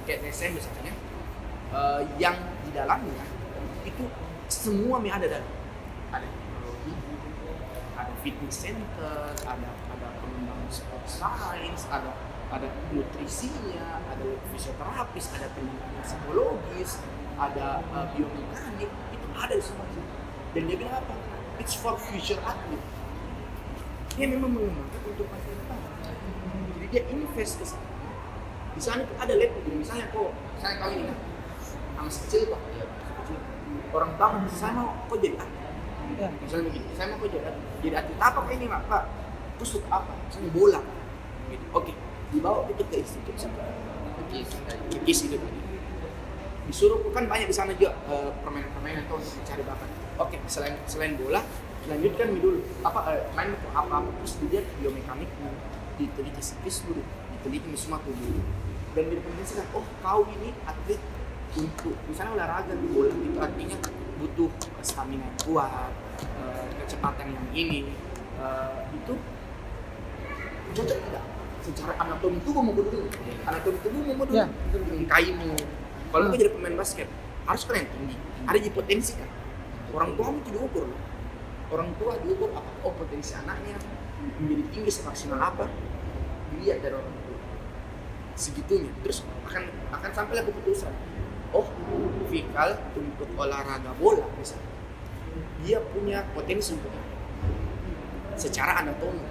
B: kayak TSM misalnya, yang di dalamnya itu semua yang ada teknologi, ada fitness center, ada pengembangan sport science, ada nutrisinya, ada fisioterapis, ada pendidikan psikologis, ada biomekanik, itu ada di sana. Dan dia bilang apa? It's for future athlete. Dia memang mengembangkan untuk masa depan. Jadi dia invest ke sana. Di sana tuh ada level. Jadi misalnya kau ini kan, masih kecil pak.
C: Iya.
B: Orang tua saya mau kau jadi atlet.
A: Ya.
B: Misalnya begini, saya mau kau jadi atlet apa kayak ini pak? Kau suka apa? Misalnya bola. Gitu. Oke, dibawa itu ke institut sana. Kikis itu tadi. Disuruh kan banyak di sana juga permainan-permainan tuh untuk mencari bakat. Oke, selain bola, lanjutkan dulu main apa terus dilihat biomekanik, diteliti psikis dulu, diteliti semua tubuh dan direkomendasikan. Oh, kau ini atlet untuk misalnya olahraga bola itu artinya butuh stamina yang kuat, kecepatan yang ini, itu cocok tidak? Secara anatomi tubuh mau dulu,
A: Ya,
B: kaimu. Kalau kau jadi pemain basket, harus kalian tinggi, ada di potensi kan. Orang tua itu diukur, orang tua diukur apa? Oh, potensi anaknya menjadi tinggi semaksimal apa? Dilihat dari orang tua. Segitunya, terus akan sampailah keputusan. Oh, Fikal untuk olahraga bola misalnya, dia punya potensi untuk itu. Secara anatomi,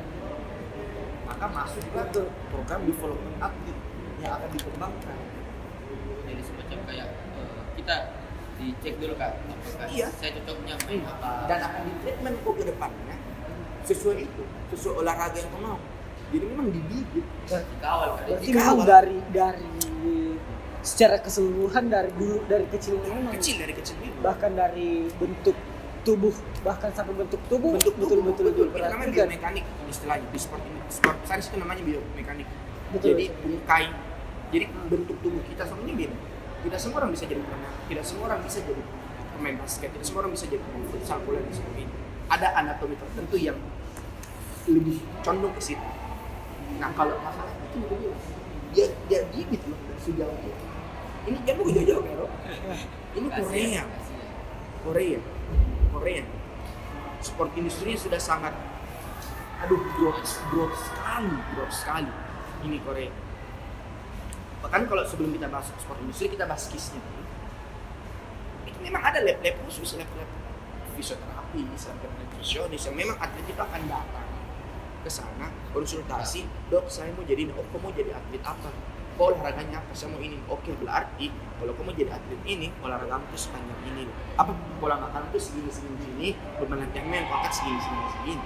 B: maka masuklah ke program development atlet yang akan dikembangkan.
C: Jadi semacam kayak kita dicek dulu kak, apakah
B: Iya.
C: saya cocoknya main apa?
B: Dan akan di treatment kok ke depannya sesuai itu, sesuai olahraga yang kau mau. Jadi memang dididik.
C: Dikawal kak.
A: Berarti
B: Dikawal.
A: memang dari secara keseluruhan dari dulu dari kecil memang
B: Dari kecil itu.
A: bahkan dari bentuk tubuh bahkan sampai bentuk tubuh
B: Bentuk tubuh,
A: betul
B: Itu namanya
A: diperhatikan.
B: biomekanik istilahnya di sport science itu namanya biomekanik.
A: Betul.
B: Jadi bungkai. Jadi bentuk tubuh kita semua ini beda. Tidak semua orang bisa jadi pemain, tidak semua orang bisa jadi pemain basket, tidak semua orang bisa jadi pemain futsal, bola dan sebagainya. Ada anatomi tertentu yang lebih condong ke situ. Nah kalau masalah itu dia bibit loh dari sejauh itu. Ini jangan jauh-jauh ya bro. Ini Korea. Sport industrinya sudah sangat growth sekali. Ini Korea. Bahkan kalau sebelum kita bahas sport industri, kita bahas KIS-nya. Itu memang ada lab-lab khusus, lab-lab fisioterapi, lab nutrisionis yang memang atlet itu akan datang ke sana konsultasi, dok saya mau jadi, oh kamu mau jadi atlet apa? Oh, olahraganya apa? Saya mau ini. Oke, berarti kalau kamu jadi atlet ini, olahraga itu sepanjang ini. Apa pola makan itu segini, beban latihan main, angkat segini.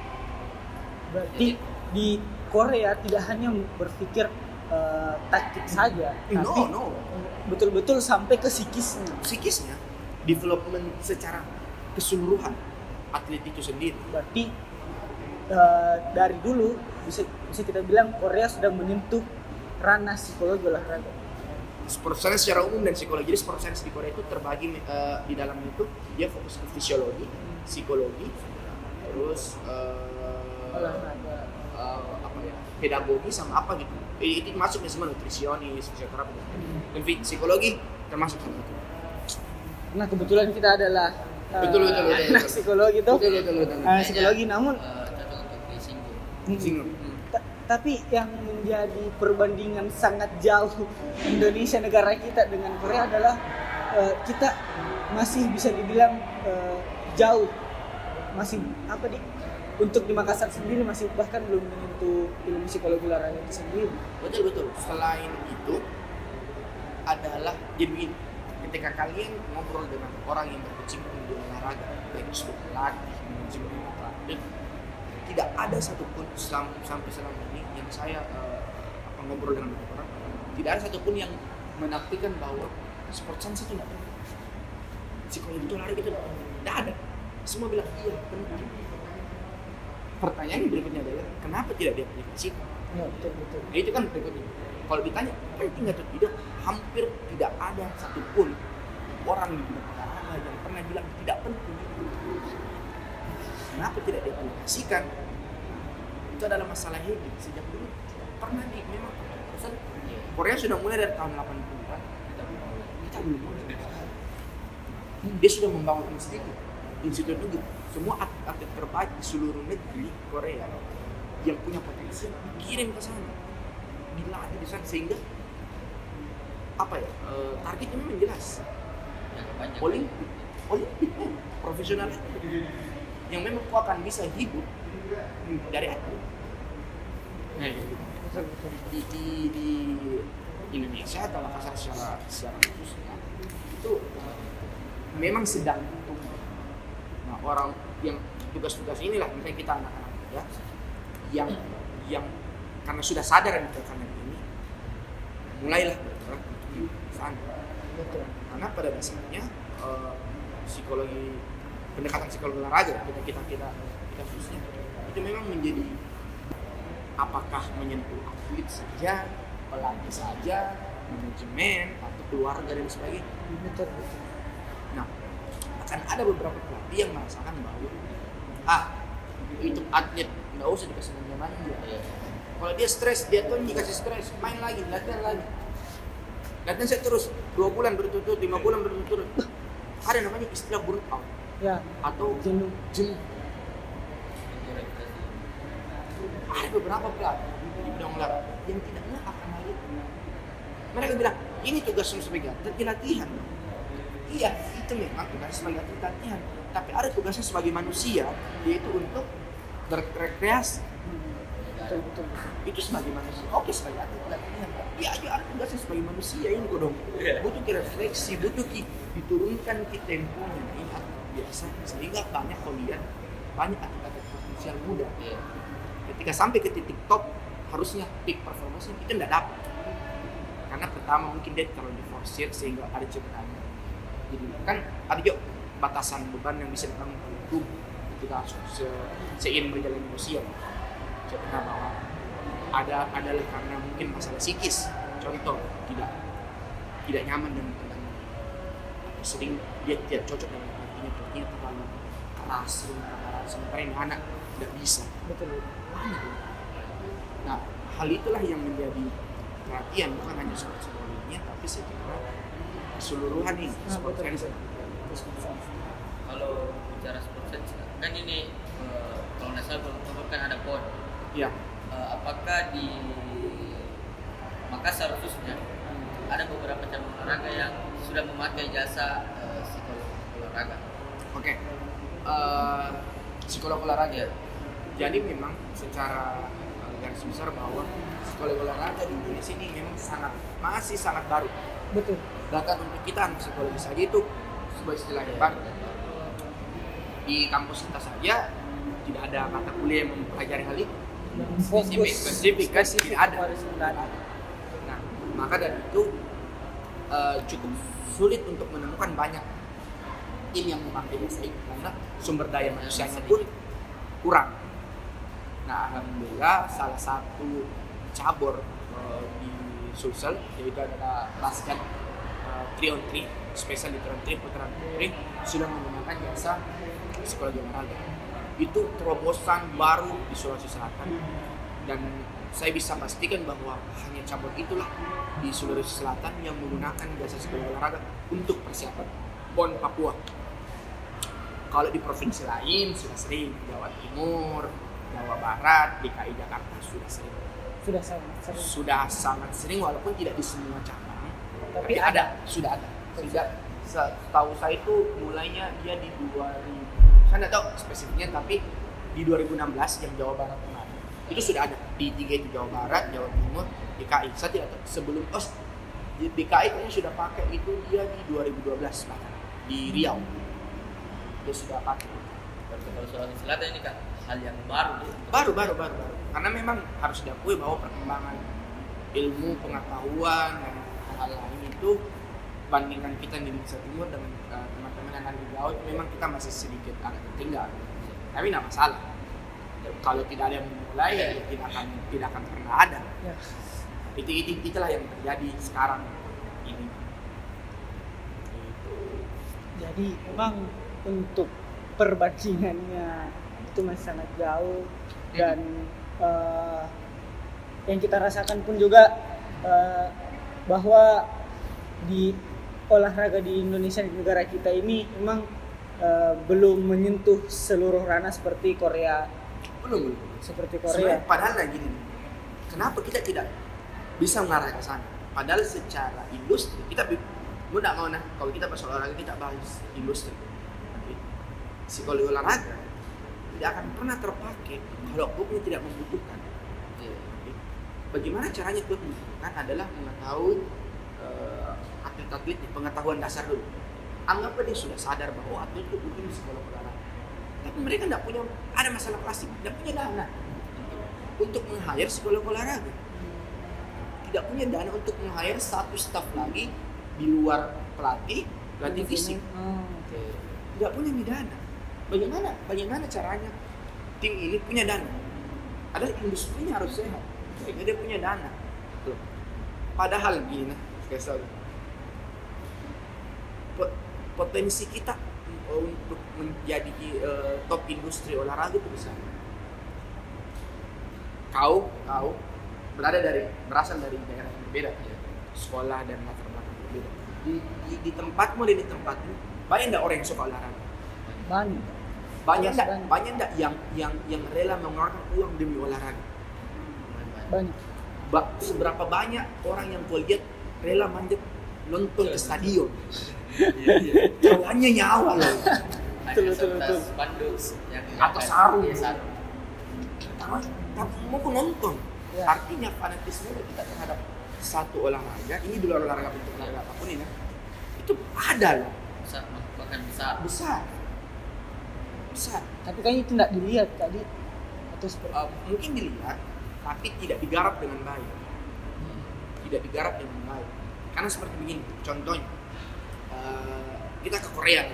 A: Berarti di Korea tidak hanya berpikir taktik saja, tapi
B: No.
A: betul-betul sampai ke psikisnya.
B: Psikisnya, development secara keseluruhan atlet itu sendiri.
A: Berarti dari dulu bisa kita bilang Korea sudah menyentuh ranah psikologi olahraga.
B: Sport science secara umum dan psikologi. Jadi sport science di Korea itu terbagi di dalam itu dia fokus ke fisiologi, psikologi, terus
A: Olahraga.
B: pedagogi sama apa gitu. Itu masuk semua nutrisionis, fisioterapi, dan psikologi termasuk itu.
A: Nah kebetulan kita adalah
B: Betul.
A: anak psikologi tuh.
B: Betul.
A: Psikologi namun
C: Cocok untuk disinggung.
B: Singgung.
A: tapi yang menjadi perbandingan sangat jauh Indonesia negara kita dengan Korea adalah kita masih bisa dibilang jauh, masih untuk di Makassar sendiri masih bahkan belum menyentuh ilmu psikologi olahraga itu sendiri.
B: Betul. Selain itu adalah jadi begini, ketika kalian ngobrol dengan orang yang berkecimpung di olahraga, baik itu pelatih, manajemen, pelatih, tidak ada satupun sampai selama ini yang saya ngobrol dengan orang, tidak ada satupun yang menafikan bahwa sport science itu tidak penting, psikologi itu olahraga itu tidak ada. Semua bilang iya penting. Pertanyaan berikutnya adalah kenapa tidak diaplikasikan?
A: Ya, betul.
B: Nah, itu kan berikutnya. Kalau ditanya penting atau tidak, hampir tidak ada satupun orang di bidang olahraga yang pernah bilang tidak penting. Kenapa tidak diaplikasikan? Itu adalah masalah hidup sejak dulu. Pernah memang Korea sudah mulai dari tahun 80-an. Kita belum mulai. Dia sudah membangun institut negeri. Semua atlet terbaik di seluruh negeri Korea yang punya potensi dikirim ke sana, dilatih di sana sehingga targetnya memang jelas.
C: Yang banyak.
B: Olimpik, profesional yang memang kau akan bisa hidup dari atlet. Nah, di Indonesia atau Makassar secara khusus itu memang sedang tumbuh. Nah, orang yang tugas-tugas inilah misalnya kita anak-anak ya yang karena sudah sadar akan ini mulailah bergerak untuk sana. Karena pada dasarnya pendekatan psikologi olahraga kita khususnya itu memang menjadi apakah menyentuh atlet saja, pelatih saja, manajemen atau keluarga dan sebagainya. Nah, akan ada beberapa pelatih yang merasakan bahwa itu atlet nggak usah dikasih manja. Kalau dia stres, dia tuh dikasih stres, main lagi, latihan saya terus 2 bulan berturut-turut, 5 bulan berturut-turut. Ada namanya istilah burnout atau jenuh. Ada beberapa pelatih di bidang olahraga yang tidak akan hal itu. Mereka bilang, ini tugasmu sebagai atlet latihan. Iya, itu memang tugas sebagai atlet latihan. Tapi ada tugasnya sebagai manusia, yaitu untuk berrekreasi. Betul. Itu sebagai manusia. Oke, sebagai atlet latihan. Iya, ada tugasnya sebagai manusia ini kok dong. Butuh refleksi, butuh diturunkan ke temponya ini biasa. Sehingga banyak kau lihat banyak atlet potensial muda. Ketika sampai ke titik top, harusnya peak performance itu tidak dapat. Karena pertama mungkin dia terlalu diforsir sehingga ada cederanya. Jadi kan ada juga batasan beban yang bisa ditanggung oleh tubuh ketika seiring berjalannya usia. Cedera bahwa adalah karena mungkin masalah psikis. Contoh tidak nyaman dengan teman, atau sering dia tidak cocok dengan pelatihnya terlalu keras, sampai anak tidak bisa. Betul. Nah, hal itulah yang menjadi perhatian bukan hanya sport psikologinya tapi secara keseluruhan ini sport science.
C: Kalau bicara sport science kan ini kalau nggak salah belum kan ada PON.
B: Iya.
C: Apakah di Makassar khususnya ada beberapa cabang olahraga yang sudah memakai jasa psikolog olahraga?
B: Oke. Psikolog olahraga. Jadi memang secara garis besar bahwa psikologi olahraga di Indonesia ini memang masih sangat baru.
A: Betul.
B: Bahkan untuk kita anak psikologi saja itu sebuah istilah yang baru. Di kampus kita saja tidak ada mata kuliah yang mempelajari hal itu. Spesifik kan tidak ada. Nah, maka dari itu cukup sulit untuk menemukan banyak tim yang memakai jasa itu karena sumber daya manusianya pun kurang. Nah, alhamdulillah salah satu cabur di Sulsel yaitu adalah basket 3-on-3, spesial di 3-on-3, putaran putri sudah menggunakan jasa psikologi olahraga. Itu terobosan baru di Sulawesi Selatan dan saya bisa pastikan bahwa hanya cabur itulah di Sulawesi Selatan yang menggunakan jasa psikologi olahraga untuk persiapan PON Papua. Kalau di provinsi lain sudah sering, Jawa Timur, Jawa Barat, DKI Jakarta sudah sering. Sudah sangat sering walaupun tidak di semua cabang. Tapi sudah ada. Setahu saya itu mulainya dia di 2000. Saya tidak tahu spesifiknya tapi di 2016 yang Jawa Barat kemarin. Itu sudah ada di 3 itu Jawa Barat, Jawa Timur, DKI. Saya tidak tahu sebelum di DKI kayaknya sudah pakai itu dia di 2012 bahkan di Riau. Dia sudah pakai.
C: Kalau Sulawesi Selatan ini kan hal yang baru.
B: Baru. Karena memang harus diakui bahwa perkembangan ilmu, pengetahuan dan hal lain itu bandingkan kita di Indonesia Timur dengan teman-teman yang ada di laut, memang kita masih sedikit agak tertinggal. Tapi tidak masalah. Kalau tidak ada yang memulai, ya tidak akan pernah ada. Ya. Itulah yang terjadi sekarang ini.
A: Jadi memang untuk perbandingannya itu masih sangat jauh dan yang kita rasakan pun juga bahwa di olahraga di Indonesia, di negara kita ini memang belum menyentuh seluruh ranah seperti Korea.
B: Belum.
A: Seperti Korea.
B: Padahal gini, kenapa kita tidak bisa mengarah ke sana? Padahal secara industri kita mau tidak mau kalau kita pas olahraga kita bahas industri. psikologi olahraga tidak akan pernah terpakai kalau klubnya tidak membutuhkan. Bagaimana caranya klub membutuhkan adalah mengetahui atlet-atletnya, pengetahuan dasar dulu. Anggaplah dia sudah sadar bahwa atlet itu butuh psikolog olahraga, tapi mereka tidak punya, ada masalah klasik, tidak punya dana untuk meng-hire psikolog olahraga, tidak punya dana untuk meng-hire satu staff lagi di luar pelatih fisik. Tidak punya dana. Bagaimana caranya tim ini punya dana? Adalah industrinya harus sehat, sehingga dia punya dana. Tuh. Padahal gini, potensi kita untuk menjadi top industri olahraga itu besar. Kau berasal dari daerah yang berbeda, sekolah dan latar belakang berbeda. Di tempatmu dan di tempatmu banyak enggak orang yang suka olahraga? Banyak enggak yang rela mengeluarkan uang demi olahraga?
A: Banyak.
B: Seberapa banyak orang yang kau lihat rela manjat nonton ke stadion? Taruhannya nyawa loh.
A: Betul.
C: Spanduk
B: Atau sarung.
C: Sarung.
B: Mau ku nonton.
A: Ya.
B: Artinya fanatisme kita terhadap satu olahraga, ini di luar olahraga bentuk olahraga apapun ini, itu ada loh.
C: Bahkan
B: Besar.
A: Tapi kayaknya itu tidak dilihat tadi atau seperti
B: Mungkin dilihat, tapi tidak digarap dengan baik. Karena seperti begini, contohnya kita ke Korea.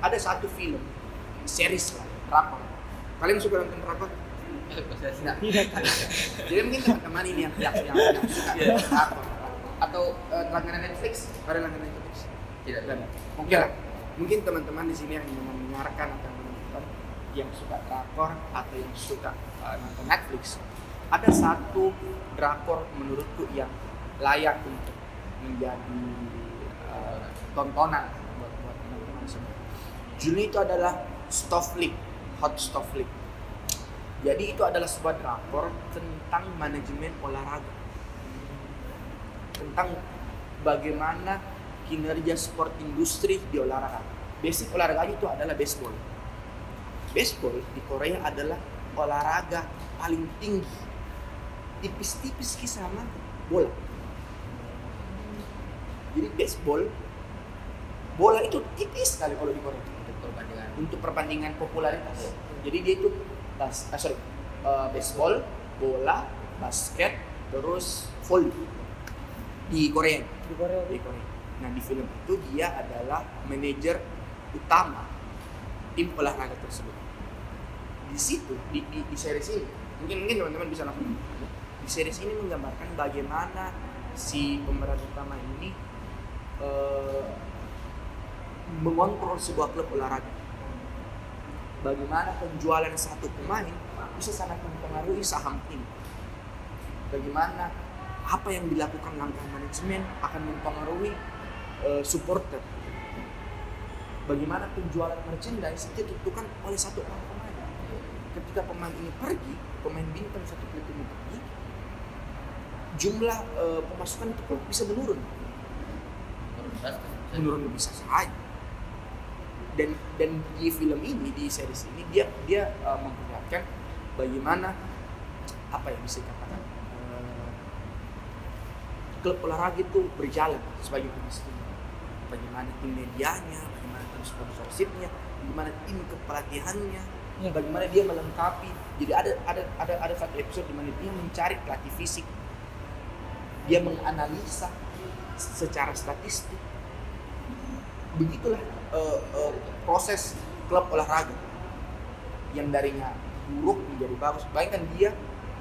B: Ada satu film, series lah, drakor. Kalian suka nonton drakor? Tidak. Jadi mungkin teman-teman ini yang suka drakor atau langganan Netflix, ada langganan Netflix? Tidak. Mungkin teman-teman di sini yang mendengarkan atau menonton yang suka drakor atau yang suka nonton Netflix, ada satu drakor menurutku yang layak untuk menjadi tontonan buat teman-teman semua. Judulnya itu adalah Hot Stuff League. Jadi itu adalah sebuah drakor tentang manajemen olahraga, tentang bagaimana kinerja sport industri di olahraga. Basic olahraganya itu adalah baseball. Baseball di Korea adalah olahraga paling tinggi, tipis-tipis sama bola. Jadi bola itu tipis sekali kalau di Korea untuk perbandingan popularitas. Jadi dia itu baseball, bola, basket, terus volley di Korea. Nah di film itu dia adalah manajer utama tim olahraga tersebut. Di situ di series ini mungkin teman-teman bisa langsung di series ini menggambarkan bagaimana si pemeran utama ini mengontrol sebuah klub olahraga. Bagaimana penjualan satu pemain bisa sangat mempengaruhi saham tim. Bagaimana apa yang dilakukan langkah manajemen akan mempengaruhi supporter. Bagaimana penjualan merchandise itu ditentukan oleh satu orang pemain. Ketika pemain ini pergi, pemain bintang satu klub ini pergi, jumlah pemasukan itu klub bisa menurun bisa saja. Dan di film ini, di series ini dia memperlihatkan bagaimana apa yang bisa dikatakan klub olahraga itu berjalan sebagai industri. Bagaimana tim medianya, bagaimana tim sponsorshipnya, bagaimana tim kepelatihannya, bagaimana dia melengkapi. Jadi ada satu episode di mana dia mencari pelatih fisik, dia menganalisa secara statistik. Begitulah proses klub olahraga yang darinya buruk menjadi bagus. Bayangkan dia,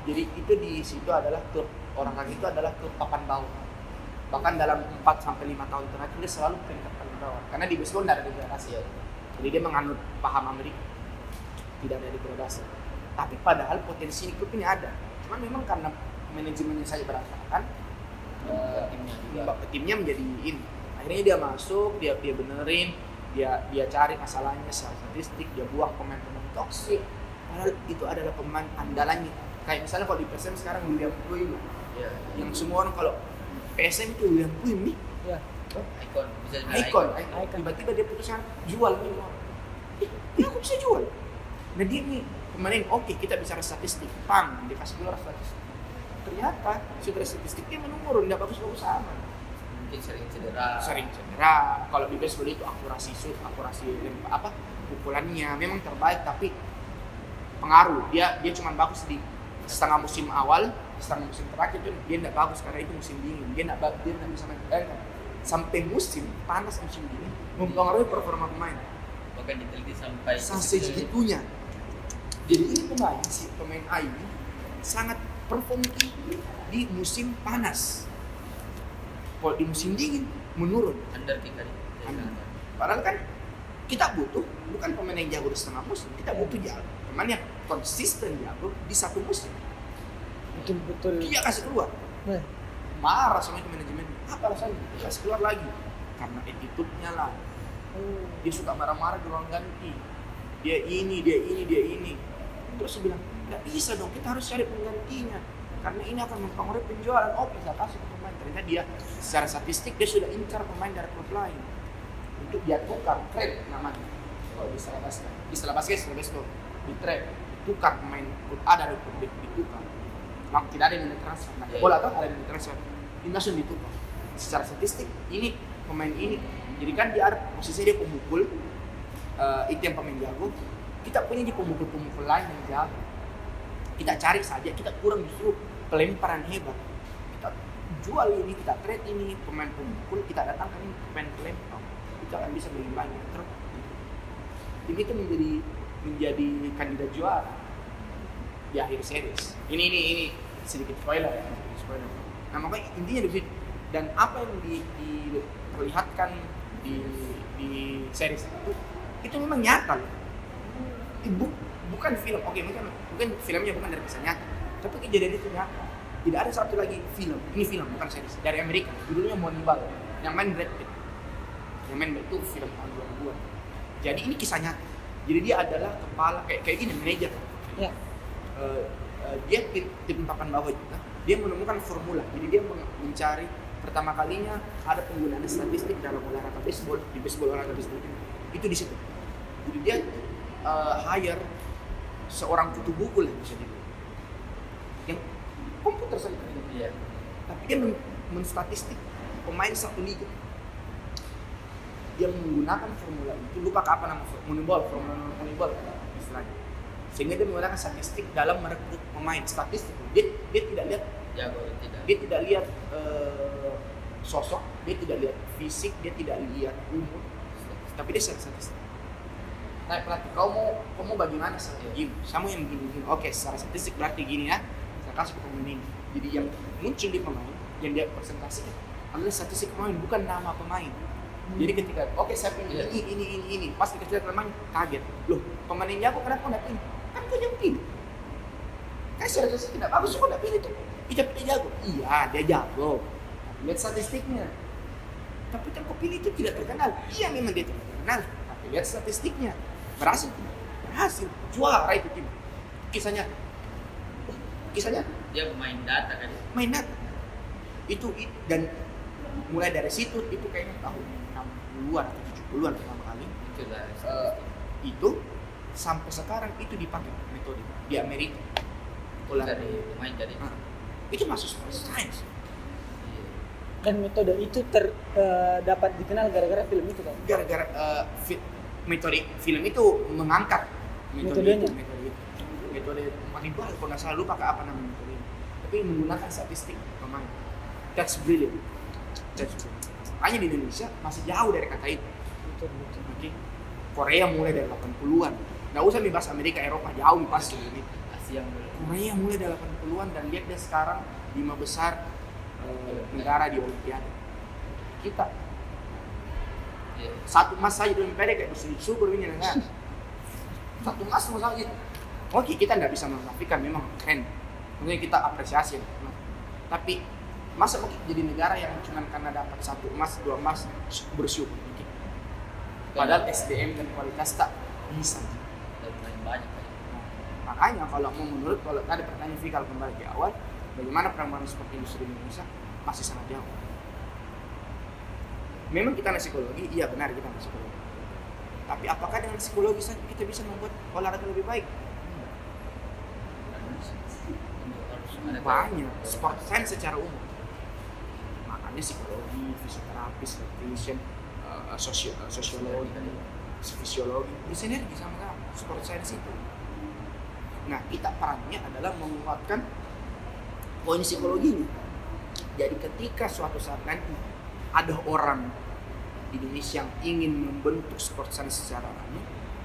B: jadi itu di situ adalah klub olahraga itu adalah klub papan bawah. Bahkan dalam 4-5 tahun terakhir dia selalu peringkat paling bawah. Karena di baseball tidak ada degradasi ya. Jadi dia menganut paham Amerika, tidak ada degradasi. Tapi padahal potensi klub ini ada. Cuman memang karena manajemennya saja berantakan, timnya menjadi ini. Akhirnya dia masuk, dia benerin, dia cari masalahnya secara statistik, dia buang pemain-pemain toksik. Padahal itu adalah pemain andalannya. Kayak misalnya kalau di PSM sekarang William Puig, yang semua orang kalau PSM itu William Puig nih,
C: ikon.
B: Tiba-tiba dia putuskan jual nih. Ya aku bisa jual. Nah dia nih kemarin oke kita bicara statistik, pang dikasih keluar statistik. Ternyata sudah statistiknya menurun, tidak bagus-bagus amat.
C: Mungkin sering cedera.
B: Kalau di baseball itu akurasi pukulannya memang terbaik, tapi pengaruh dia cuma bagus di setengah musim awal, setengah musim terakhir itu dia tidak bagus karena itu musim dingin. Dia tidak bisa main. Sampai musim panas, musim dingin mempengaruhi performa pemain.
C: Bahkan diteliti sampai
B: segitunya. Jadi ini pemain AI ini sangat perform tinggi di musim panas. Kalau di musim dingin menurun.
C: Under kita nih.
B: Padahal kan kita butuh bukan pemain yang jago di setengah musim, kita butuh pemain yang konsisten jago di satu musim.
A: Betul.
B: Dia kasih keluar. Marah sama itu manajemen. Apa rasanya? Kasih keluar lagi. Karena attitude-nya lah. Dia suka marah-marah di ruang ganti. Dia ini. Terus dia bilang, nggak bisa dong, kita harus cari penggantinya. Karena ini akan mempengaruhi penjualan. Oke, saya kasih ke pemain. Ternyata dia secara statistik dia sudah incar pemain dari klub lain. Untuk dia tukar, trade namanya. Kalau di istilah basket, di trade. Tukar pemain klub A dari klub B, ditukar. Memang tidak ada nilai transfer. Nah, bola atau ada nilai transfer. Ini langsung ditukar. Secara statistik, ini pemain ini. Jadi kan dia posisinya dia pemukul, itu yang pemain jago. Kita punya di pemukul-pemukul lain yang jago. Kita cari saja, kita kurang justru pelemparan hebat. Kita jual ini, kita trade ini pemain pemukul, kita datangkan ini pemain pelempar. Kita akan bisa beli banyak. Terus tim itu menjadi kandidat juara di akhir series. Ini sedikit spoiler ya. Nah makanya intinya di situ. Dan apa yang diperlihatkan di series itu memang nyata loh. Bukan film, mungkin filmnya bukan dari kisah nyata, tapi kejadian itu nyata. Tidak ada satu lagi film, ini film bukan series dari Amerika, judulnya Moneyball, yang main Brad Pitt. Yang main itu film tahun 2000-an. Jadi ini kisah nyata. Jadi dia adalah kepala kayak gini, manajer.
A: Ya.
B: Dia tim papan bawah juga. Dia menemukan formula. Jadi dia mencari pertama kalinya ada penggunaan statistik dalam olahraga baseball, di baseball olahraga baseball itu di situ. Jadi dia hire seorang kutu buku lah bisa dibilang, yang komputer saja.
C: Iya.
B: Tapi dia menstatistik pemain satu liga. Dia menggunakan formula itu, lupa apa nama formula Moneyball istilahnya. Sehingga dia menggunakan statistik dalam merekrut pemain. Statistik dia tidak lihat
C: Jago tidak.
B: Dia tidak lihat sosok, dia tidak lihat fisik, dia tidak lihat umur, tapi dia secara statistik. Nah, pelatih, kamu bagaimana strategi? Kamu yang begini. Oke, secara statistik berarti gini ya. Saya kasih ke pemain ini. Jadi yang muncul di pemain, yang dia presentasikan adalah statistik pemain, bukan nama pemain. Jadi ketika saya pilih ini, pas dikasih lihat pemain kaget. Loh, pemain yang jago kenapa nggak pilih? Kan kau yang pilih. Kan secara statistik tidak bagus, kok nggak pilih tuh. Dia jago. Iya, dia jago. Lihat statistiknya. Tapi kan kau pilih itu tidak terkenal. Iya, memang dia tidak terkenal. Tapi lihat statistiknya. Berhasil. Juara itu tim. Kisahnya.
C: Dia main data kan.
B: Main data. Itu dan mulai dari situ itu kayaknya tahun 60-an atau 70-an pertama kali. Itu sampai sekarang itu dipakai metode di Amerika.
C: Dari pemain jadi.
B: Itu masuk sports science.
A: Dan metode itu dapat dikenal gara-gara film itu kan?
B: Gara-gara metode film itu mengangkat metode Moneyball, kalau nggak salah lupa apa nama metode ini. Tapi menggunakan statistik pemain. That's brilliant. Makanya di Indonesia masih jauh dari kata itu.
A: Betul.
B: Okay. Korea mulai dari 80-an. Nggak usah nih bahas Amerika, Eropa jauh nih pasti ini.
C: Asia
B: Korea mulai dari 80-an dan lihat dia sekarang 5 besar negara di Olimpiade. Kita satu emas saja di Olimpiade kayak bersyukur ini kan. Satu emas semua saja gitu. Oke, kita nggak bisa menafikan, memang keren. Mungkin kita apresiasi. Tapi masa mungkin jadi negara yang cuma karena dapat 1 emas, 2 emas bersyukur. Padahal SDM dan kualitas tak bisa.
C: Dan banyak.
B: Makanya kalau ada pertanyaan Fikal kembali di awal, bagaimana perkembangan sport industri di Indonesia masih sangat jauh. Memang kita anak psikologi, iya benar kita anak psikologi. Tapi apakah dengan psikologi saja kita bisa membuat olahraga lebih baik? Banyak. Sport science secara umum. Makanya psikologi, fisioterapis, nutrition, sosiologi, fisiologi, disinergi sama sport science itu. Nah, kita perannya adalah menguatkan poin psikologinya. Jadi ketika suatu saat nanti ada orang di Indonesia yang ingin membentuk sport science secara alami,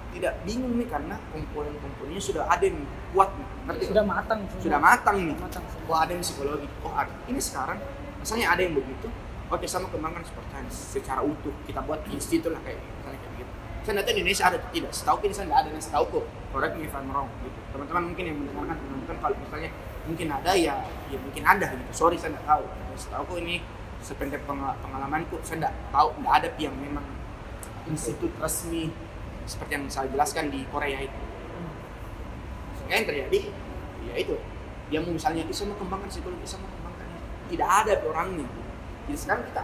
B: tidak bingung nih karena komponen-komponennya sudah ada nih, kuat nih, ngerti?
A: Sudah matang.
B: Sudah matang nih.
A: Matang.
B: Oh, ada yang psikologi. Oh, ada. Ini sekarang misalnya ada yang begitu. Oke, sama kembangkan sport science secara utuh. Kita buat institut lah kayak misalnya kayak gitu. Saya nggak tahu di Indonesia ada atau tidak. Setahu saya nggak ada yang setahu kok. Correct me if I'm wrong gitu. Teman-teman mungkin yang mendengarkan menonton kalau misalnya mungkin ada ya mungkin ada gitu. Sorry saya nggak tahu. Setahu kok ini sependek pengalamanku saya nggak tahu, nggak ada yang memang institut resmi seperti yang saya jelaskan di Korea itu. Sehingga yang terjadi ya itu dia mau misalnya bisa mengembangkan psikologi, bisa mengembangkan, tidak ada orangnya. Jadi sekarang kita